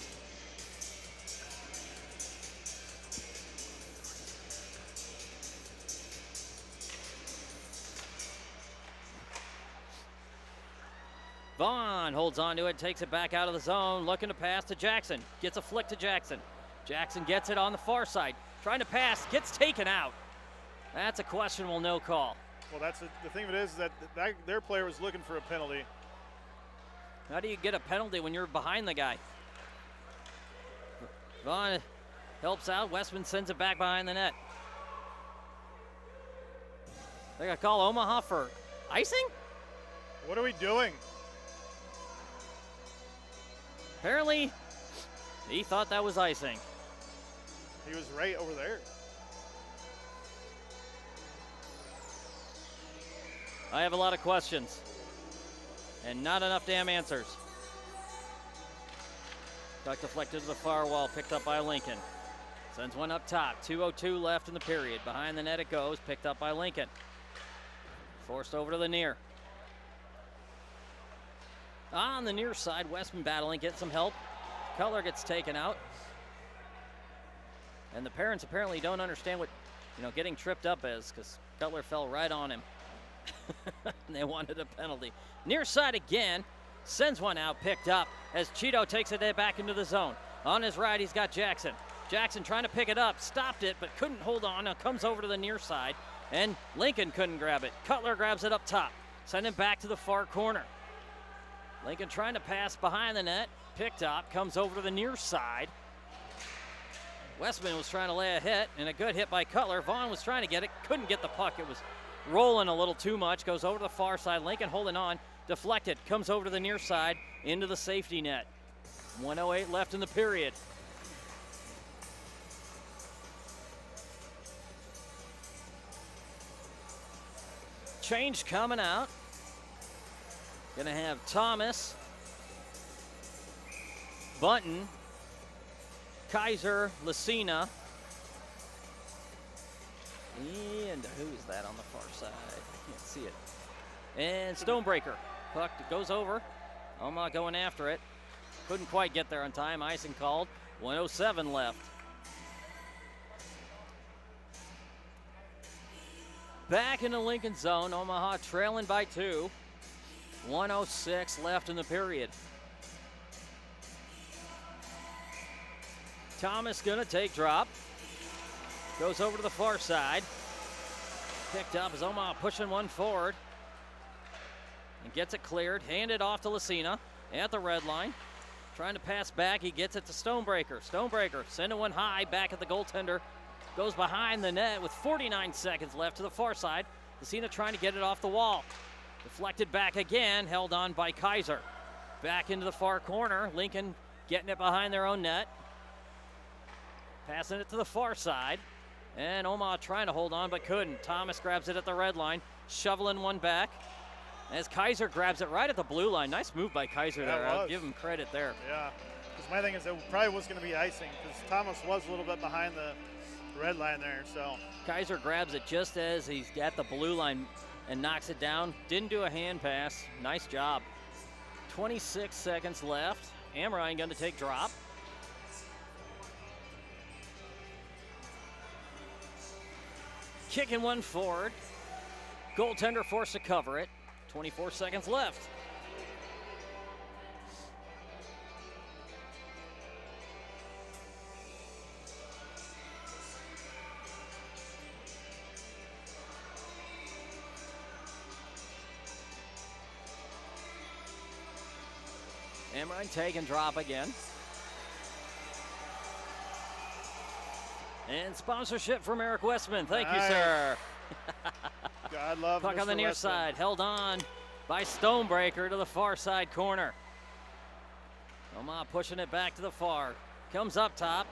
Vaughn holds on to it, takes it back out of the zone, looking to pass to Jackson. Gets a flick to Jackson. Jackson gets it on the far side. Trying to pass, gets taken out. That's a questionable no call. Well, the thing of it is that their player was looking for a penalty. How do you get a penalty when you're behind the guy? Vaughn helps out. Westman sends it back behind the net. They're going to call Omaha for icing? What are we doing? Apparently, he thought that was icing. He was right over there. I have a lot of questions and not enough damn answers. Puck deflected to the far wall, picked up by Lincoln. Sends one up top. 2:02 left in the period. Behind the net it goes, picked up by Lincoln. Forced over to the near. On the near side, Westman battling, getting some help. Cutler gets taken out. And the parents apparently don't understand what, getting tripped up is, because Cutler fell right on him. And they wanted a penalty. Near side again, sends one out, picked up as Cheeto takes it back into the zone. On his right, he's got Jackson. Jackson trying to pick it up, stopped it, but couldn't hold on. Now comes over to the near side, and Lincoln couldn't grab it. Cutler grabs it up top, send him back to the far corner. Lincoln trying to pass behind the net, picked up, comes over to the near side. Westman was trying to lay a hit, and a good hit by Cutler. Vaughn was trying to get it, couldn't get the puck. It was rolling a little too much, goes over to the far side. Lincoln holding on, deflected, comes over to the near side, into the safety net. 1:08 left in the period. Change coming out. Gonna have Thomas, Bunton, Kaiser, Lucina, and who's that on the far side? I can't see it. And Stonebreaker. Puck goes over. Omaha going after it. Couldn't quite get there on time. Icing called. 1:07 left. Back in the Lincoln zone. Omaha trailing by 2. 1:06 left in the period. Thomas gonna take drop. Goes over to the far side. Picked up as Omaha pushing one forward. And gets it cleared. Handed off to Lucina at the red line. Trying to pass back. He gets it to Stonebreaker. Stonebreaker sending one high back at the goaltender. Goes behind the net with 49 seconds left to the far side. Lucina trying to get it off the wall. Deflected back again. Held on by Kaiser. Back into the far corner. Lincoln getting it behind their own net. Passing it to the far side. And Omaha trying to hold on but couldn't. Thomas grabs it at the red line. Shoveling one back. As Kaiser grabs it right at the blue line. Nice move by Kaiser there. I'll give him credit there. Yeah, because my thing is it probably was going to be icing because Thomas was a little bit behind the red line there. So Kaiser grabs it just as he's at the blue line and knocks it down. Didn't do a hand pass. Nice job. 26 seconds left. Amrine going to take drop. Kicking one forward. Goaltender forced to cover it. 24 seconds left. Amrine take and drop again. And sponsorship from Eric Westman. Thank you, sir. God love Puck Mr. on the near Westman. side, held on by Stonebreaker to the far side corner. Omaha pushing it back to the far. Comes up top.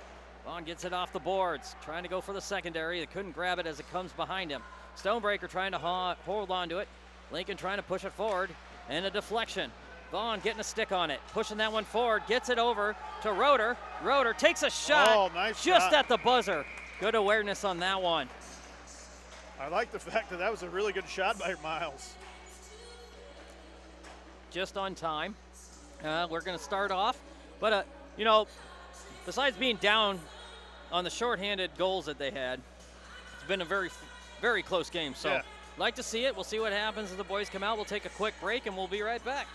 Vaughn gets it off the boards. Trying to go for the secondary. They couldn't grab it as it comes behind him. Stonebreaker trying to hold on to it. Lincoln trying to push it forward. And a deflection. Vaughn getting a stick on it. Pushing that one forward. Gets it over to Roeder. Roeder takes a shot. Oh, nice just shot. at the buzzer. Good awareness on that one. I like the fact that that was a really good shot by Miles. Just on time. We're going to start off. But, you know, besides being down on the shorthanded goals that they had, it's been a very, very close game. So, Yeah. like to see it. We'll see what happens as the boys come out. We'll take a quick break, and we'll be right back.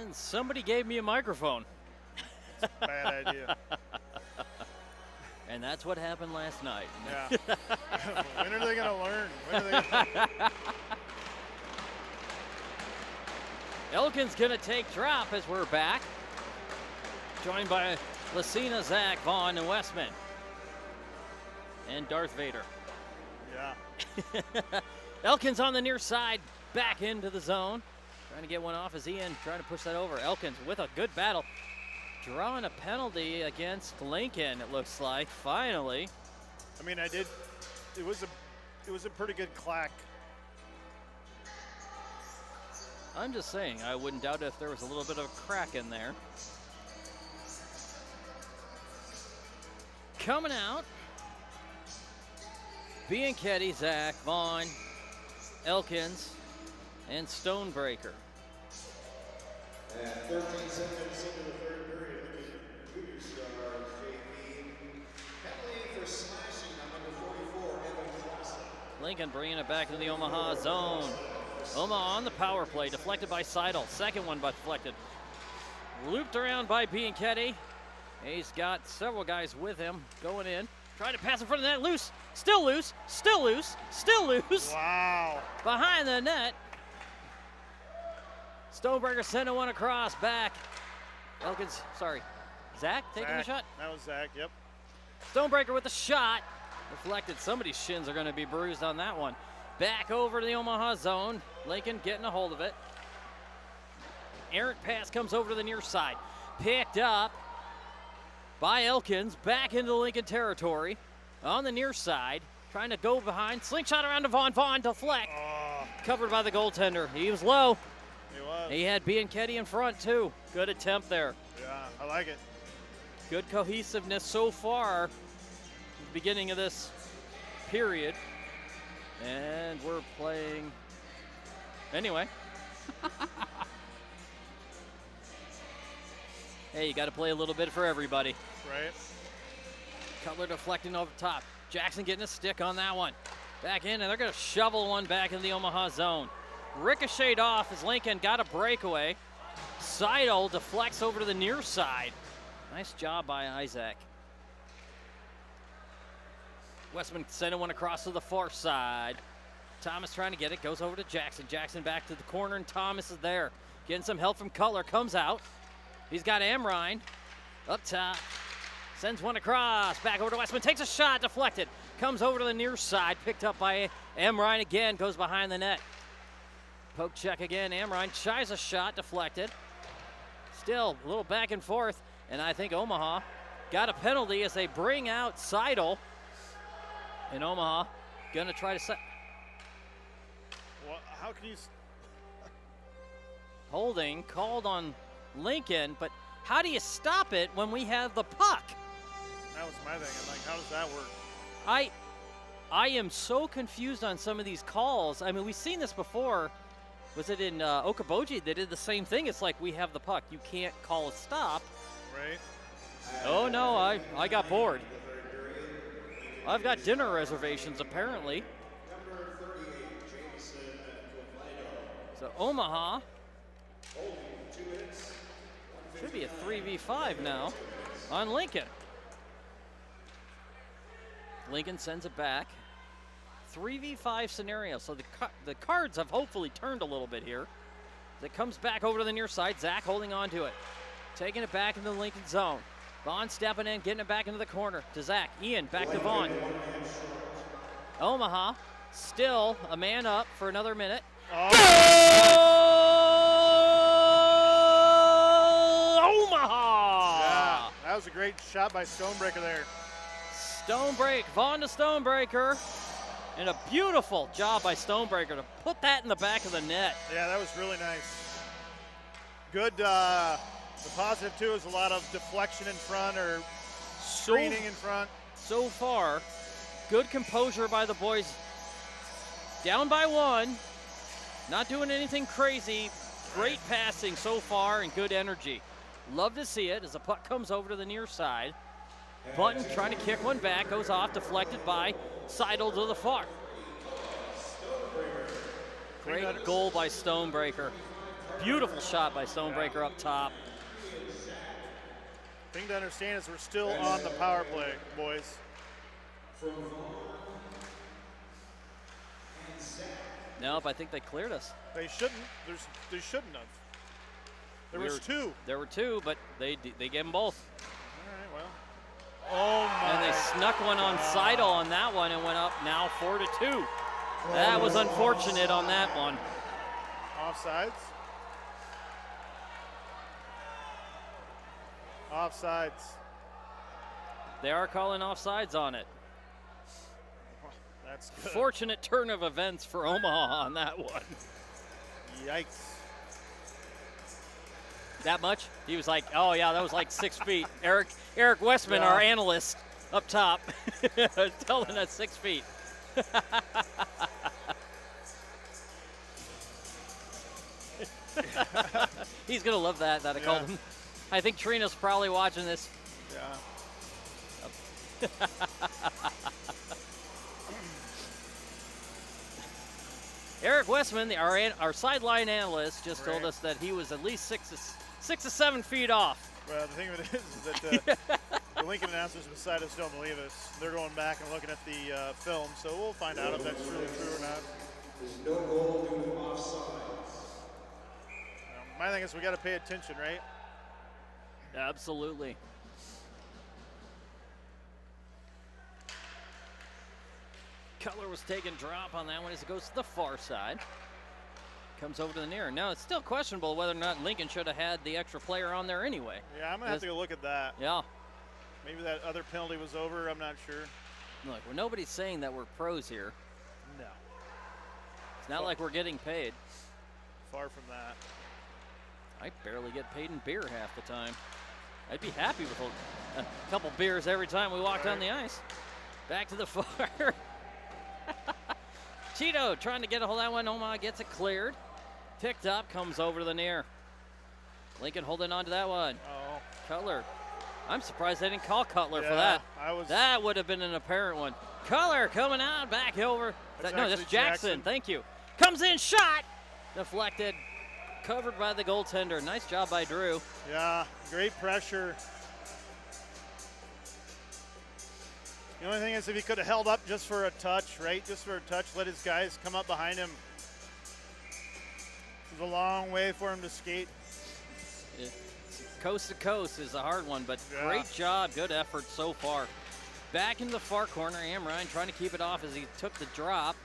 And somebody gave me a microphone. Bad idea. And that's what happened last night. Yeah. When are they going to learn? When are they gonna... Elkins going to take drop as we're back. Joined by Lacina, Zach, Vaughn, and Westman. And Darth Vader. Yeah. Elkins on the near side, back into the zone. Trying to get one off as Ian trying to push that over. Elkins with a good battle. Drawing a penalty against Lincoln, it looks like, finally. I mean, it was a pretty good clack. I'm just saying, I wouldn't doubt if there was a little bit of a crack in there. Coming out, Bianchetti, Zach, Vaughn, Elkins, and Stonebreaker. And 13 seconds into the third period, Junior Stars JV. Penalty for slashing on number 44, Evan Clausen. Lincoln bringing it back into the Omaha zone. Omaha on the power play, deflected by Seidel. Second one deflected. Looped around by Bianchetti. He's got several guys with him going in. Trying to pass in front of the net. Loose. Still loose. Still loose. Still loose. Wow. Behind the net. Stonebreaker sending one across. Back. Elkins, sorry. Zach taking the shot? That was Zach, yep. Stonebreaker with the shot. Deflected. Somebody's shins are going to be bruised on that one. Back over to the Omaha zone. Lincoln getting a hold of it. Errant pass comes over to the near side. Picked up by Elkins. Back into the Lincoln territory. On the near side. Trying to go behind. Slingshot around to Vaughn. Vaughn deflect. Covered by the goaltender. He was low. He was. He had Bianchetti in front too. Good attempt there. Yeah, I like it. Good cohesiveness so far at the beginning of this period. And we're playing anyway. Hey, you got to play a little bit for everybody. Right. Cutler deflecting over top. Jackson getting a stick on that one. Back in, and they're going to shovel one back in the Omaha zone. Ricocheted off as Lincoln got a breakaway. Seidel deflects over to the near side. Nice job by Isaac. Westman sending one across to the far side. Thomas trying to get it, goes over to Jackson. Jackson back to the corner, and Thomas is there. Getting some help from Cutler, comes out. He's got Amrine up top. Sends one across, back over to Westman, takes a shot, deflected. Comes over to the near side, picked up by Amrine again, goes behind the net. Poke check again, Amrine tries a shot, deflected. Still a little back and forth, and I think Omaha got a penalty as they bring out Seidel. And Omaha gonna try to set. Well, how can you? Holding called on Lincoln, but how do you stop it when we have the puck? That was my thing. I'm like, how does that work? I am so confused on some of these calls. I mean, we've seen this before. Was it in Okoboji? They did the same thing. It's like we have the puck. You can't call a stop. Right. Oh, no, I got bored. I've got dinner reservations, apparently. So Omaha should be a 3v5 now on Lincoln. Lincoln sends it back. 3v5 scenario. So the cards have hopefully turned a little bit here. It comes back over to the near side. Zach holding on to it. Taking it back into the Lincoln zone. Vaughn stepping in, getting it back into the corner to Zach. Ian back to Vaughn. Omaha still a man up for another minute. Omaha! Yeah, that was a great shot by Stonebreaker there. Vaughn to Stonebreaker. And a beautiful job by Stonebreaker to put that in the back of the net. Yeah, that was really nice. Good. The positive, too, is a lot of deflection in front or screening in front. So far, good composure by the boys. Down by one. Not doing anything crazy. Great passing so far and good energy. Love to see it as the puck comes over to the near side. Button trying to kick one back, goes off, deflected by Seidel to the far. Great goal by Stonebreaker. Beautiful shot by Stonebreaker up top. Thing to understand is we're still on the power play, boys. Nope, I think they cleared us. They shouldn't. They shouldn't have. There was two. There were two, but they gave them both. All right, well. Oh my. And they snuck one on Seidel on that one and went up now 4-2. That was unfortunate on that one. Offsides. Offsides. They are calling offsides on it. That's good. Fortunate turn of events for Omaha on that one. Yikes. That much? He was like, oh yeah, that was like 6 feet. Eric Westman, Yeah. our analyst up top, telling us 6 feet. He's gonna love that I called him. I think Trina's probably watching this. Yeah. Eric Westman, our sideline analyst, just told us that he was at least 6 to 7 feet off. Well, the thing of it is that the Lincoln announcers beside us don't believe us. They're going back and looking at the film, so we'll find out if that's really true or not. There's no goal due to offsides. My thing is we got to pay attention, right? Absolutely. Cutler was taking drop on that one as it goes to the far side. Comes over to the near. Now it's still questionable whether or not Lincoln should have had the extra player on there anyway. Yeah, I'm going to have to go look at that. Yeah. Maybe that other penalty was over. I'm not sure. Look, nobody's saying that we're pros here. No. It's not like we're getting paid. Far from that. I barely get paid in beer half the time. I'd be happy with a couple beers every time we walk down the ice. Back to the far. Cheeto trying to get a hold of that one. Omaha gets it cleared. Picked up, comes over to the near. Lincoln holding on to that one. Oh. Cutler. I'm surprised they didn't call Cutler for Yeah, that. That would have been an apparent one. Cutler coming out, back over. No, that's Jackson. Thank you. Comes in, shot. Deflected. Covered by the goaltender. Nice job by Drew. Yeah, great pressure. The only thing is if he could have held up just for a touch, right? Just for a touch, let his guys come up behind him. It was a long way for him to skate. Coast to coast is a hard one, but great job, good effort so far. Back in the far corner, Amrine trying to keep it off as he took the drop.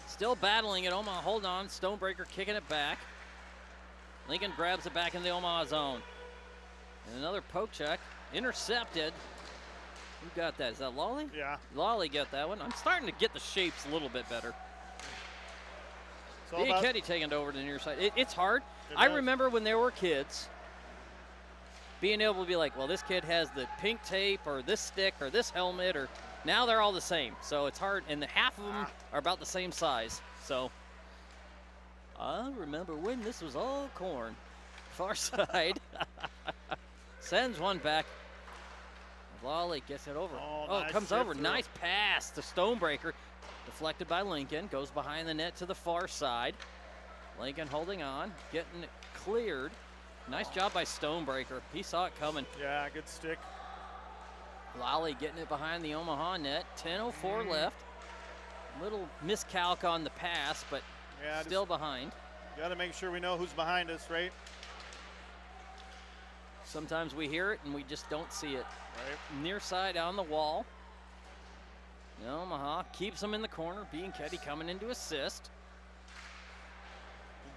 Still battling it, Omaha, hold on. Stonebreaker kicking it back. Lincoln grabs it back in the Omaha zone. And another poke check, intercepted. Who got that? Is that Lawley? Yeah. Lawley got that one. I'm starting to get the shapes a little bit better. Bianchetti taking it over to the near side. It's hard. I remember when there were kids, being able to be like, well, this kid has the pink tape or this stick or this helmet, or now they're all the same. So it's hard, and half of them are about the same size. So I remember when this was all corn. Far side. Sends one back. Lawley gets it over. Oh, nice comes trip over. through. Nice pass to Stonebreaker. Deflected by Lincoln. Goes behind the net to the far side. Lincoln holding on. Getting it cleared. Nice job by Stonebreaker. He saw it coming. Yeah, good stick. Lawley getting it behind the Omaha net. 10:04 left. Little miscalc on the pass, but still behind. Got to make sure we know who's behind us, right? Sometimes we hear it and we just don't see it. Right. Near side on the wall. Omaha keeps him in the corner. Bianchetti coming in to assist.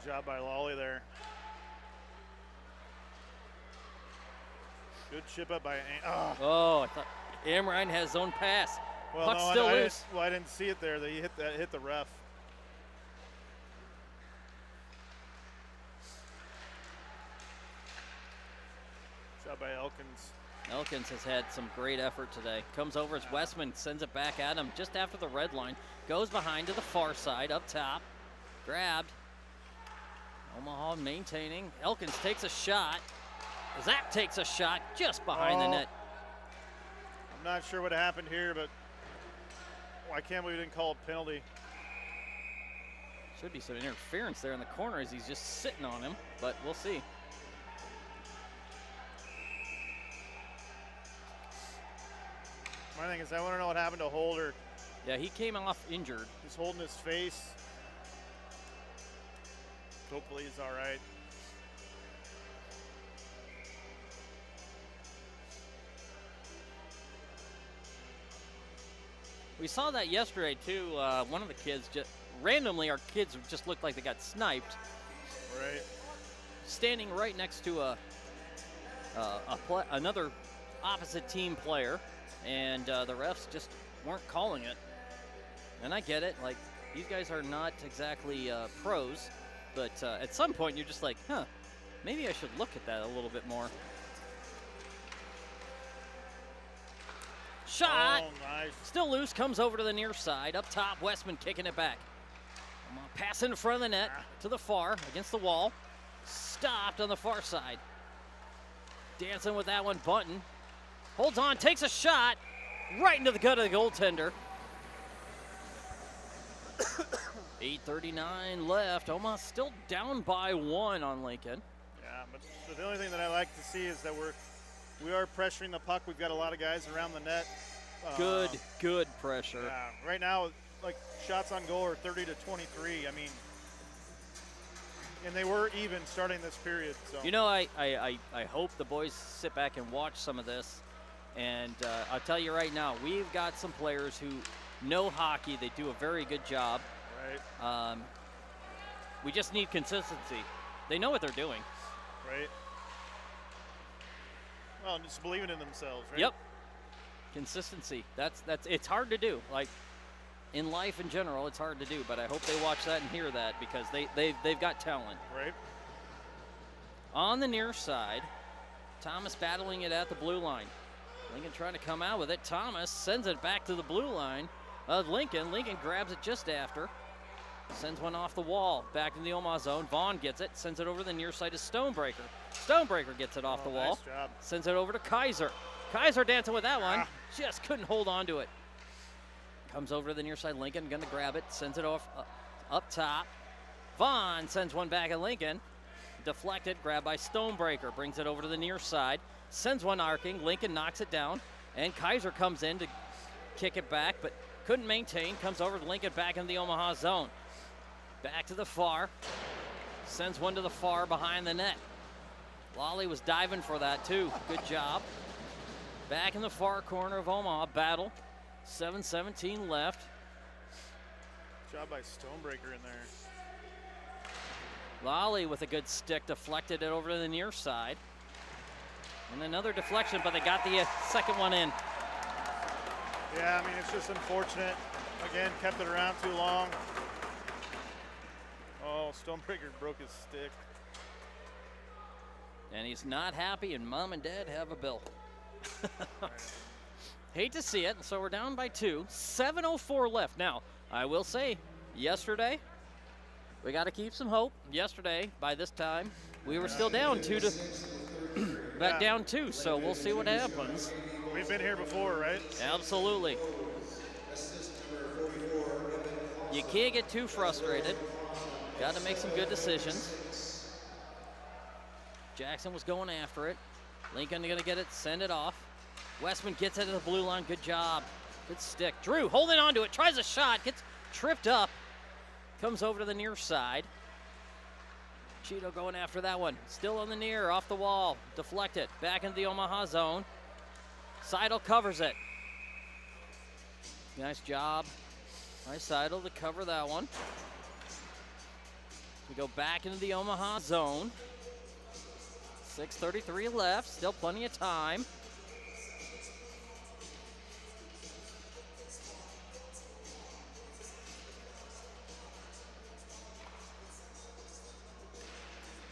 Good job by Lawley there. Good chip up by. Oh, I thought Amrine has zone pass. Well, Puck's no, still I loose. I didn't see it there. They hit the ref. Good job by Elkins. Elkins has had some great effort today. Comes over as Westman sends it back at him just after the red line. Goes behind to the far side, up top. Grabbed. Omaha maintaining. Elkins takes a shot. Zach takes a shot just behind the net. I'm not sure what happened here, but I can't believe we didn't call a penalty. Should be some interference there in the corner as he's just sitting on him, but we'll see. My thing is, I want to know what happened to Holder. Yeah, he came off injured. He's holding his face. Hopefully he's all right. We saw that yesterday too. One of the kids just randomly, our kids just looked like they got sniped. Right. Standing right next to another opposite team player, and the refs just weren't calling it. And I get it, like these guys are not exactly pros, but at some point you're just like, huh, maybe I should look at that a little bit more. Shot! Oh, nice. Still loose, comes over to the near side. Up top, Westman kicking it back. Pass in front of the net to the far, against the wall. Stopped on the far side. Dancing with that one, Bunton. Holds on, takes a shot. Right into the gut of the goaltender. 8:39 left. Omaha still down by 1 on Lincoln. Yeah, but the only thing that I like to see is that we are pressuring the puck. We've got a lot of guys around the net. Good pressure. Yeah, right now, like shots on goal are 30 to 23. I mean, and they were even starting this period. So you know, I hope the boys sit back and watch some of this. And I'll tell you right now, we've got some players who know hockey. They do a very good job. Right. We just need consistency. They know what they're doing. Right. Well, just believing in themselves, right? Yep. Consistency. That's it's hard to do. Like in life in general, it's hard to do. But I hope they watch that and hear that because they've got talent. Right. On the near side, Thomas battling it at the blue line. Lincoln trying to come out with it. Thomas sends it back to the blue line of Lincoln. Lincoln grabs it just after. Sends one off the wall. Back in the Omaha zone. Vaughn gets it. Sends it over the near side to Stonebreaker. Stonebreaker gets it off the wall. Nice job. Sends it over to Kaiser. Kaiser dancing with that one. Just couldn't hold on to it. Comes over to the near side. Lincoln going to grab it. Sends it off up top. Vaughn sends one back at Lincoln. Deflected. Grabbed by Stonebreaker. Brings it over to the near side. Sends one arcing. Lincoln knocks it down. And Kaiser comes in to kick it back, but couldn't maintain. Comes over to Lincoln back in the Omaha zone. Back to the far. Sends one to the far behind the net. Lally was diving for that too. Good job. Back in the far corner of Omaha. Battle. 7:17 left. Job by Stonebreaker in there. Lally with a good stick deflected it over to the near side. And another deflection, but they got the second one in. Yeah, I mean, it's just unfortunate. Again, kept it around too long. Oh, Stonebreaker broke his stick. And he's not happy, and Mom and Dad have a bill. Hate to see it, so we're down by 2. 7:04 left. Now, I will say, yesterday, we got to keep some hope. Yesterday, by this time, we were still down 2 to back down 2, so we'll see what happens. We've been here before, right? Absolutely. You can't get too frustrated. Got to make some good decisions. Jackson was going after it. Lincoln going to get it, send it off. Westman gets it to the blue line. Good job. Good stick. Drew holding on to it, tries a shot, gets tripped up. Comes over to the near side. Cheeto going after that one. Still on the near, off the wall. Deflected. Back into the Omaha zone. Seidel covers it. Nice job by Seidel to cover that one. We go back into the Omaha zone. 6:33 left. Still plenty of time.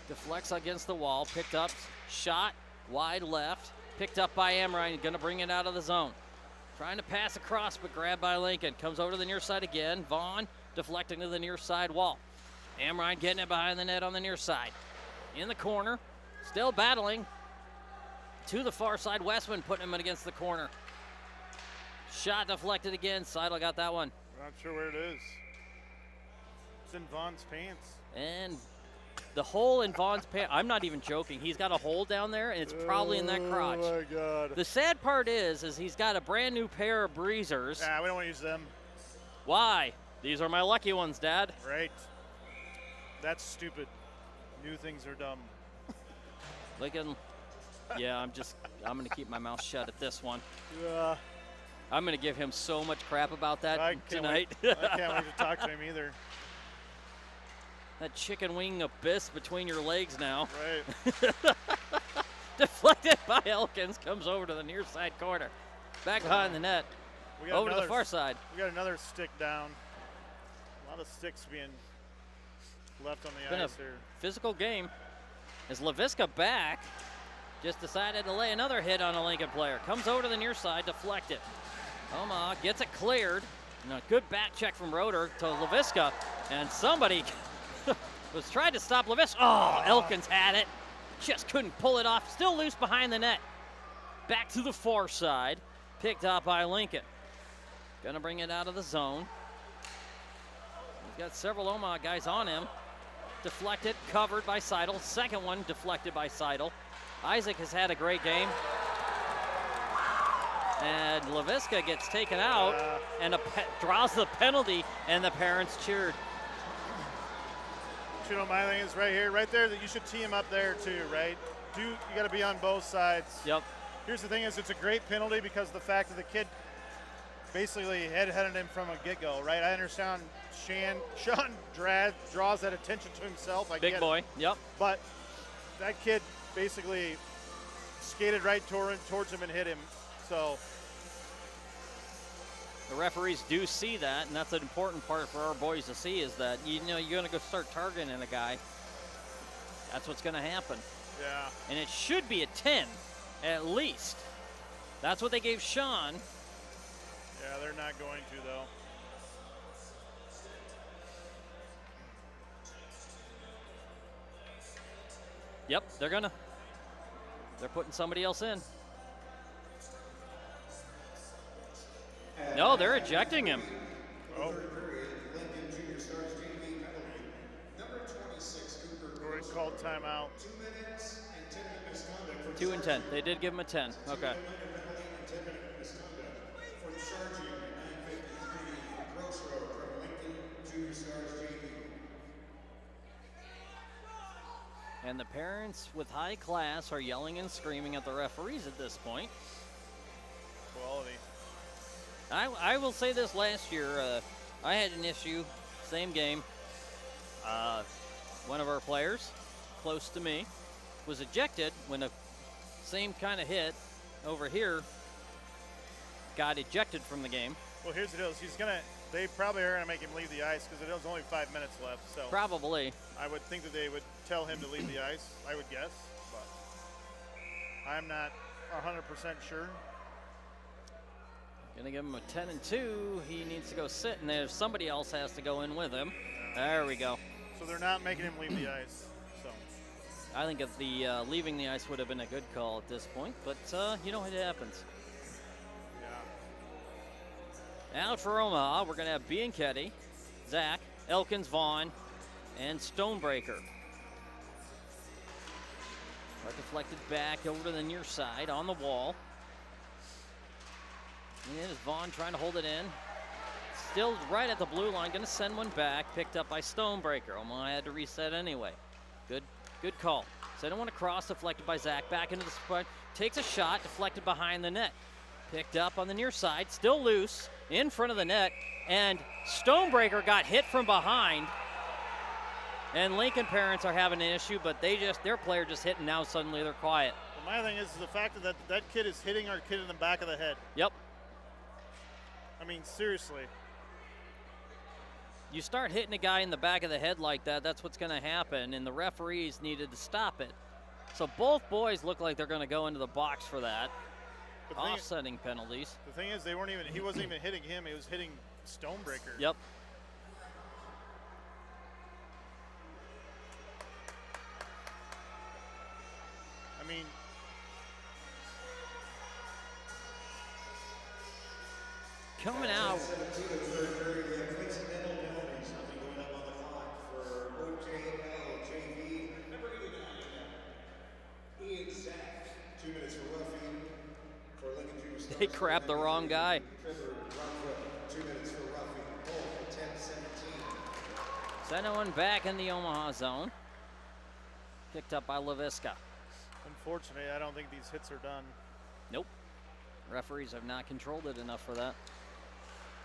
Deflects against the wall, picked up, shot, wide left, picked up by Amrine, gonna bring it out of the zone. Trying to pass across, but grabbed by Lincoln. Comes over to the near side again. Vaughn deflecting to the near side wall. Amrine getting it behind the net on the near side. In the corner, still battling. To the far side, Westman putting him against the corner. Shot deflected again, Seidel got that one. Not sure where it is. It's in Vaughn's pants. And the hole in Vaughn's pants, I'm not even joking. He's got a hole down there, and it's probably in that crotch. Oh, my God. The sad part is he's got a brand new pair of Breezers. Nah, we don't want to use them. Why? These are my lucky ones, Dad. Right. That's stupid. New things are dumb. Lincoln, yeah, I'm going to keep my mouth shut at this one. Yeah. I'm going to give him so much crap about that I can't tonight. Wait. I can't wait to talk to him either. That chicken wing abyss between your legs now. Right. Deflected by Elkins, comes over to the near side corner. Back behind the net, We got over to the another- far side. We got another stick down. A lot of sticks being left on the Been a ice here. physical game. As LaVisca back, just decided to lay another hit on a Lincoln player. Comes over to the near side, deflected. Omaha gets it cleared. And a good back check from Roeder to LaVisca. And somebody was trying to stop LaVisca. Oh, Elkins had it. Just couldn't pull it off. Still loose behind the net. Back to the far side. Picked up by Lincoln. Gonna bring it out of the zone. He's got several Omaha guys on him. Deflected, covered by Seidel. Second one deflected by Seidel. Isaac has had a great game. And LaVisca gets taken out and draws the penalty, and the parents cheered. You know, my thing is right here, right there, that you should tee him up there too, right? You got to be on both sides. Yep. Here's the thing is it's a great penalty because of the fact that the kid basically headed him from a get-go, right? I understand Sean draws that attention to himself. I Big get boy, it. yep. But that kid basically skated right towards him and hit him. So The referees do see that, and that's an important part for our boys to see is that, you know, you're going to go start targeting a guy. That's what's going to happen. yeah, And it should be a 10, at least. That's what they gave Sean. yeah, they're not going to though. Yep, they're putting somebody else in. No, they're ejecting him. Oh, Lincoln Junior Stars JV penalty. Number 26, Cooper. already called timeout. 2 minutes and 10 minute misconduct for 2 and 10. They did give him a 10. Okay. penalty and 10 minute misconduct for charging at 9:53 Gross Road from Lincoln Junior Stars JV. And the parents with high class are yelling and screaming at the referees at this point. Quality. I will say this, last year, I had an issue, same game. One of our players, close to me, was ejected when the same kind of hit over here got ejected from the game. Well, here's the deal. They probably are gonna make him leave the ice because there's only 5 minutes left. So Probably. I would think that they would tell him to leave the ice. I would guess, but I'm not 100% sure. Gonna give him a 10 and 2. He needs to go sit, and then somebody else has to go in with him. There we go. So they're not making him leave the ice. So I think if the leaving the ice would have been a good call at this point, but you know, it happens. yeah. Out for Omaha, we're going to have Bianchetti, Zach, Elkins, Vaughn, and Stonebreaker. Are deflected back over to the near side on the wall. And is Vaughn trying to hold it in. Still right at the blue line, going to send one back, picked up by Stonebreaker. Omaha had to reset anyway. Good call. So I don't want to cross, deflected by Zach, back into the spot. Takes a shot, deflected behind the net. Picked up on the near side, still loose, in front of the net, and Stonebreaker got hit from behind. And Lincoln parents are having an issue, but their player just hit, and now suddenly they're quiet. Well, my thing is the fact that that kid is hitting our kid in the back of the head. Yep. I mean, seriously. You start hitting a guy in the back of the head like that, that's what's going to happen, and the referees needed to stop it. So both boys look like they're going to go into the box for that. But the thing- Offsetting penalties. The thing is, he wasn't even hitting him. He was hitting Stonebreaker. Yep. I mean, Coming out. 17 of the third period, we have coincidental penalties, nothing going up on the clock. 2 minutes for roughing. For Lincoln Junior Stars. They grabbed the wrong guy. Trevor Runfoot, 2 minutes for roughing. Both at 10-17. Sending one back in the Omaha zone. Picked up by LaVisca. Unfortunately, I don't think these hits are done. Nope. Referees have not controlled it enough for that.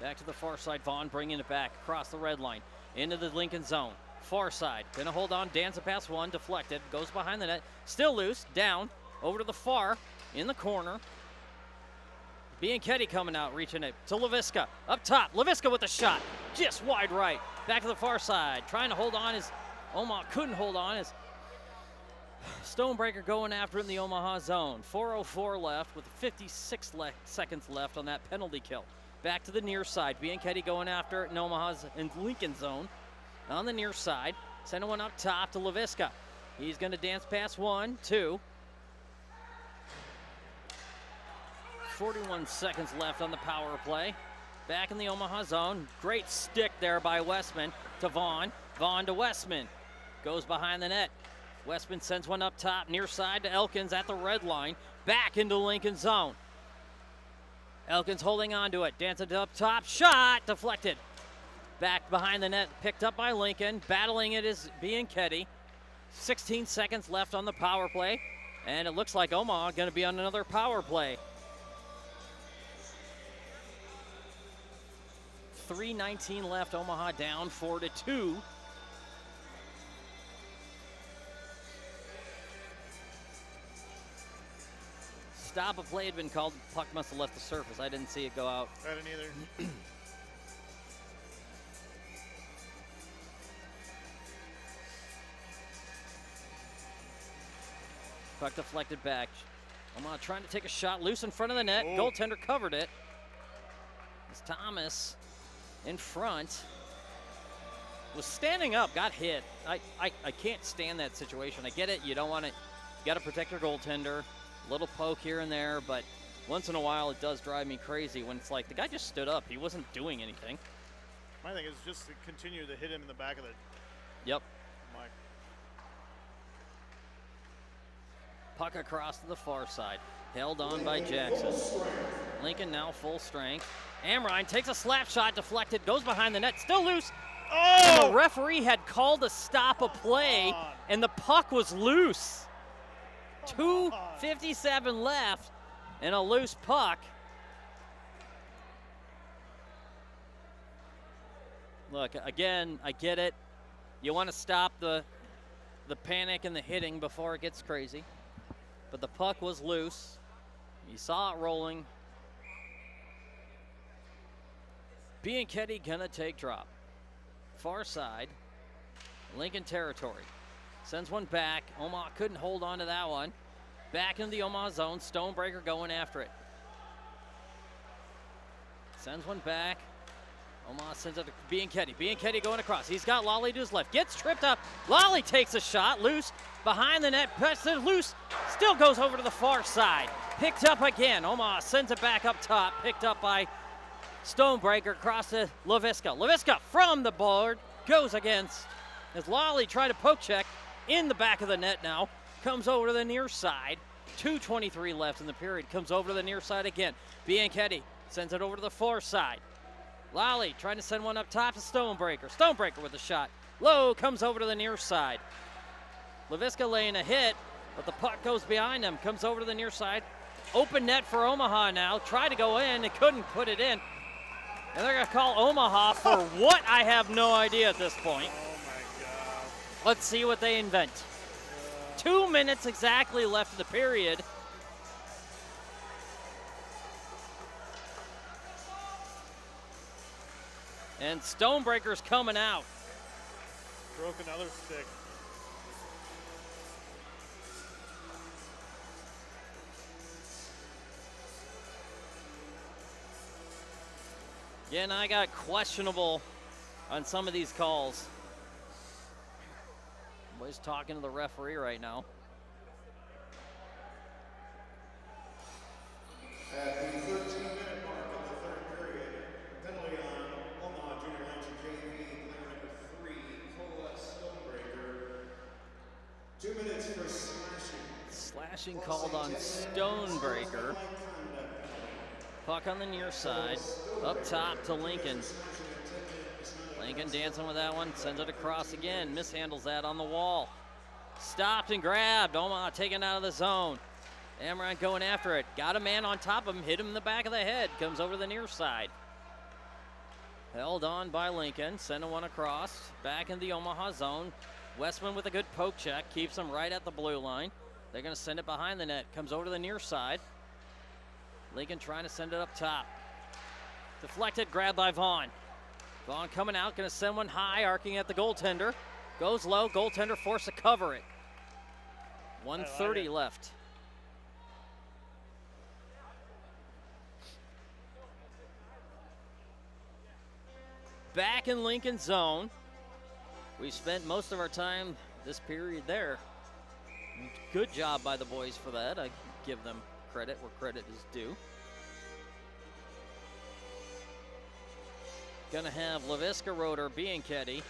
Back to the far side. Vaughn bringing it back across the red line into the Lincoln zone. Far side. Gonna hold on. Danza pass one. Deflected. Goes behind the net. Still loose. Down. Over to the far. In the corner. Bianchetti coming out. Reaching it to LaVisca. Up top. LaVisca with the shot. Just wide right. Back to the far side. Trying to hold on. As Omaha couldn't hold on. As Stonebreaker going after it in the Omaha zone. 4:04 left with 56 seconds left on that penalty kill. Back to the near side. Bianchetti going after it in Omaha's and Lincoln zone. On the near side. Sending one up top to LaVisca. He's going to dance past 1, 2. 41 seconds left on the power play. Back in the Omaha zone. Great stick there by Westman to Vaughn. Vaughn to Westman. Goes behind the net. Westman sends one up top, near side to Elkins at the red line. Back into Lincoln zone. Elkins holding on to it. Dancing up top. Shot deflected. Back behind the net. Picked up by Lincoln. Battling it is Bianchetti. 16 seconds left on the power play. And it looks like Omaha going to be on another power play. 3:19 left. Omaha down 4-2. Stop a play had been called. Puck must have left the surface. I didn't see it go out. I didn't either. Puck deflected back. Omaha trying to take a shot loose in front of the net. Oh. Goaltender covered it. As Thomas in front was standing up, got hit. I can't stand that situation. I get it. You don't want to. You got to protect your goaltender. Little poke here and there, but once in a while it does drive me crazy when it's like the guy just stood up. He wasn't doing anything. My thing is just to continue to hit him in the back of the Yep. mic. Puck across to the far side. Held on by Jackson. Lincoln now full strength. Amrine takes a slap shot, deflected, goes behind the net, still loose. And the referee had called to stop a play, and the puck was loose. 2:57 left and a loose puck. Look, again, I get it. You want to stop the panic and the hitting before it gets crazy. But the puck was loose. You saw it rolling. Bianchetti gonna take drop. Far side, Lincoln territory. Sends one back. Omaha couldn't hold on to that one. Back into the Omaha zone. Stonebreaker going after it. Sends one back. Omaha sends it to Bianchetti. Bianchetti going across. He's got Lally to his left. Gets tripped up. Lally takes a shot. Loose. Behind the net. Loose. Still goes over to the far side. Picked up again. Omaha sends it back up top. Picked up by Stonebreaker across to LaVisca. LaVisca from the board. Goes against. As Lally tried to poke check. In the back of the net now. Comes over to the near side. 2:23 left in the period. Comes over to the near side again. Bianchetti sends it over to the far side. Lally trying to send one up top to Stonebreaker. Stonebreaker with a shot. Low comes over to the near side. LaVisca laying a hit, but the puck goes behind him. Comes over to the near side. Open net for Omaha now. Tried to go in. They couldn't put it in. And they're going to call Omaha for what? I have no idea at this point. Oh my God. Let's see what they invent. 2 minutes exactly left of the period. And Stonebreaker's coming out. Broke another stick. Again, I got questionable on some of these calls. Boys talking to the referee right now. At the 13-minute mark of the third period, penalty on Omaha Junior Lancing JV, player number 3, Cola Stonebreaker. 2 minutes for slashing. Slashing called on Stonebreaker. Puck on the near side. Up top to Lincoln. Lincoln dancing with that one. Sends it across again. Mishandles that on the wall. Stopped and grabbed. Omaha taken out of the zone. Amaranth going after it. Got a man on top of him. Hit him in the back of the head. Comes over to the near side. Held on by Lincoln. Sending one across. Back in the Omaha zone. Westman with a good poke check. Keeps him right at the blue line. They're going to send it behind the net. Comes over to the near side. Lincoln trying to send it up top. Deflected. Grabbed by Vaughn. Vaughn coming out. Going to send one high. Arcing at the goaltender. Goes low. Goaltender forced to cover it. 1:30 left. Back in Lincoln zone. We spent most of our time this period there. Good job by the boys for that. I give them credit where credit is due. Gonna have Laviska, Roeder, Bianchetti,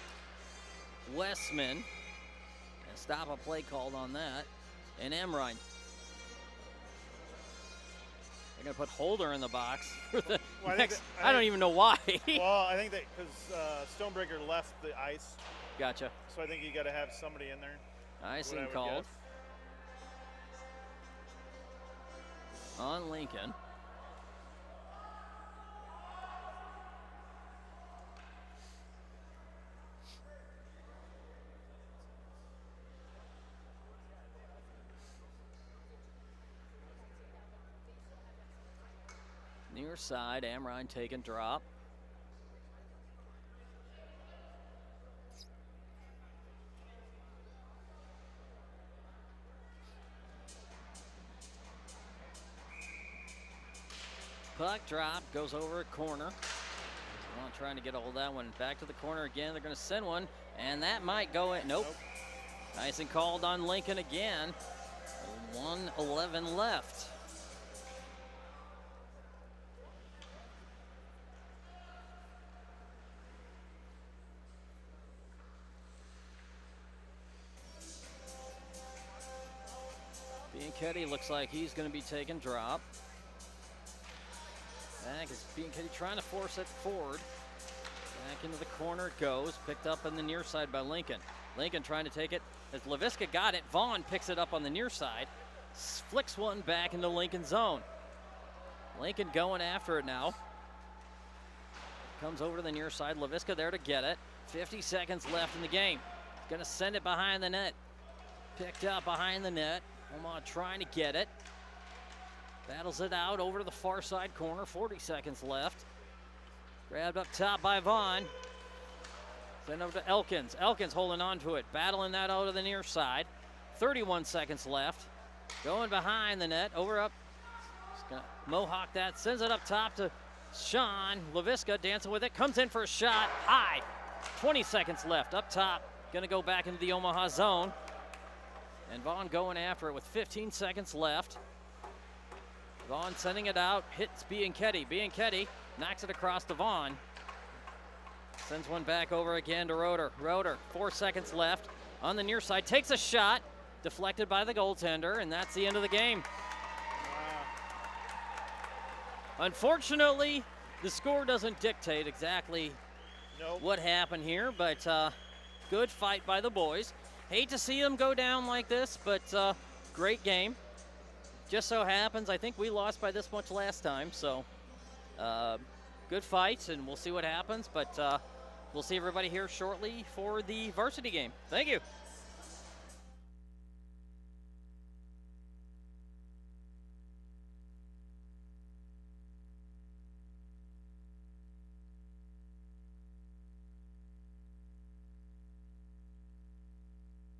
Westman, and stop a play called on that, and Emrine. They're gonna put Holder in the box for the next. I don't even know why. Well, I think that because Stonebreaker left the ice. Gotcha. So I think you got to have somebody in there. Icing called on Lincoln. Near side, Amrine taking drop. Puck drop, goes over a corner. Well, trying to get a hold of that one. Back to the corner again. They're going to send one, and that might go in. Nope. Icing called on Lincoln again. 1:11 left. Bianchetti looks like he's going to be taking drop. Back is Bianchetti trying to force it forward. Back into the corner it goes. Picked up on the near side by Lincoln. Lincoln trying to take it. As Laviska got it, Vaughn picks it up on the near side. Flicks one back into Lincoln zone. Lincoln going after it now. Comes over to the near side. Laviska there to get it. 50 seconds left in the game. Gonna send it behind the net. Picked up behind the net. Omaha trying to get it. Battles it out over to the far side corner. 40 seconds left. Grabbed up top by Vaughn. Send over to Elkins. Elkins holding on to it. Battling that out of the near side. 31 seconds left. Going behind the net. Over up. Just gonna mohawk that. Sends it up top to Sean. Laviska dancing with it. Comes in for a shot. High. 20 seconds left. Up top. Gonna go back into the Omaha zone. And Vaughn going after it with 15 seconds left. Vaughn sending it out, hits Bianchetti. Bianchetti knocks it across to Vaughn. Sends one back over again to Roeder. Roeder, 4 seconds left on the near side. Takes a shot, deflected by the goaltender, and that's the end of the game. Unfortunately, the score doesn't dictate exactly what happened here, but good fight by the boys. Hate to see them go down like this, but great game. Just so happens, I think we lost by this much last time, so good fight, and we'll see what happens, but we'll see everybody here shortly for the varsity game. Thank you.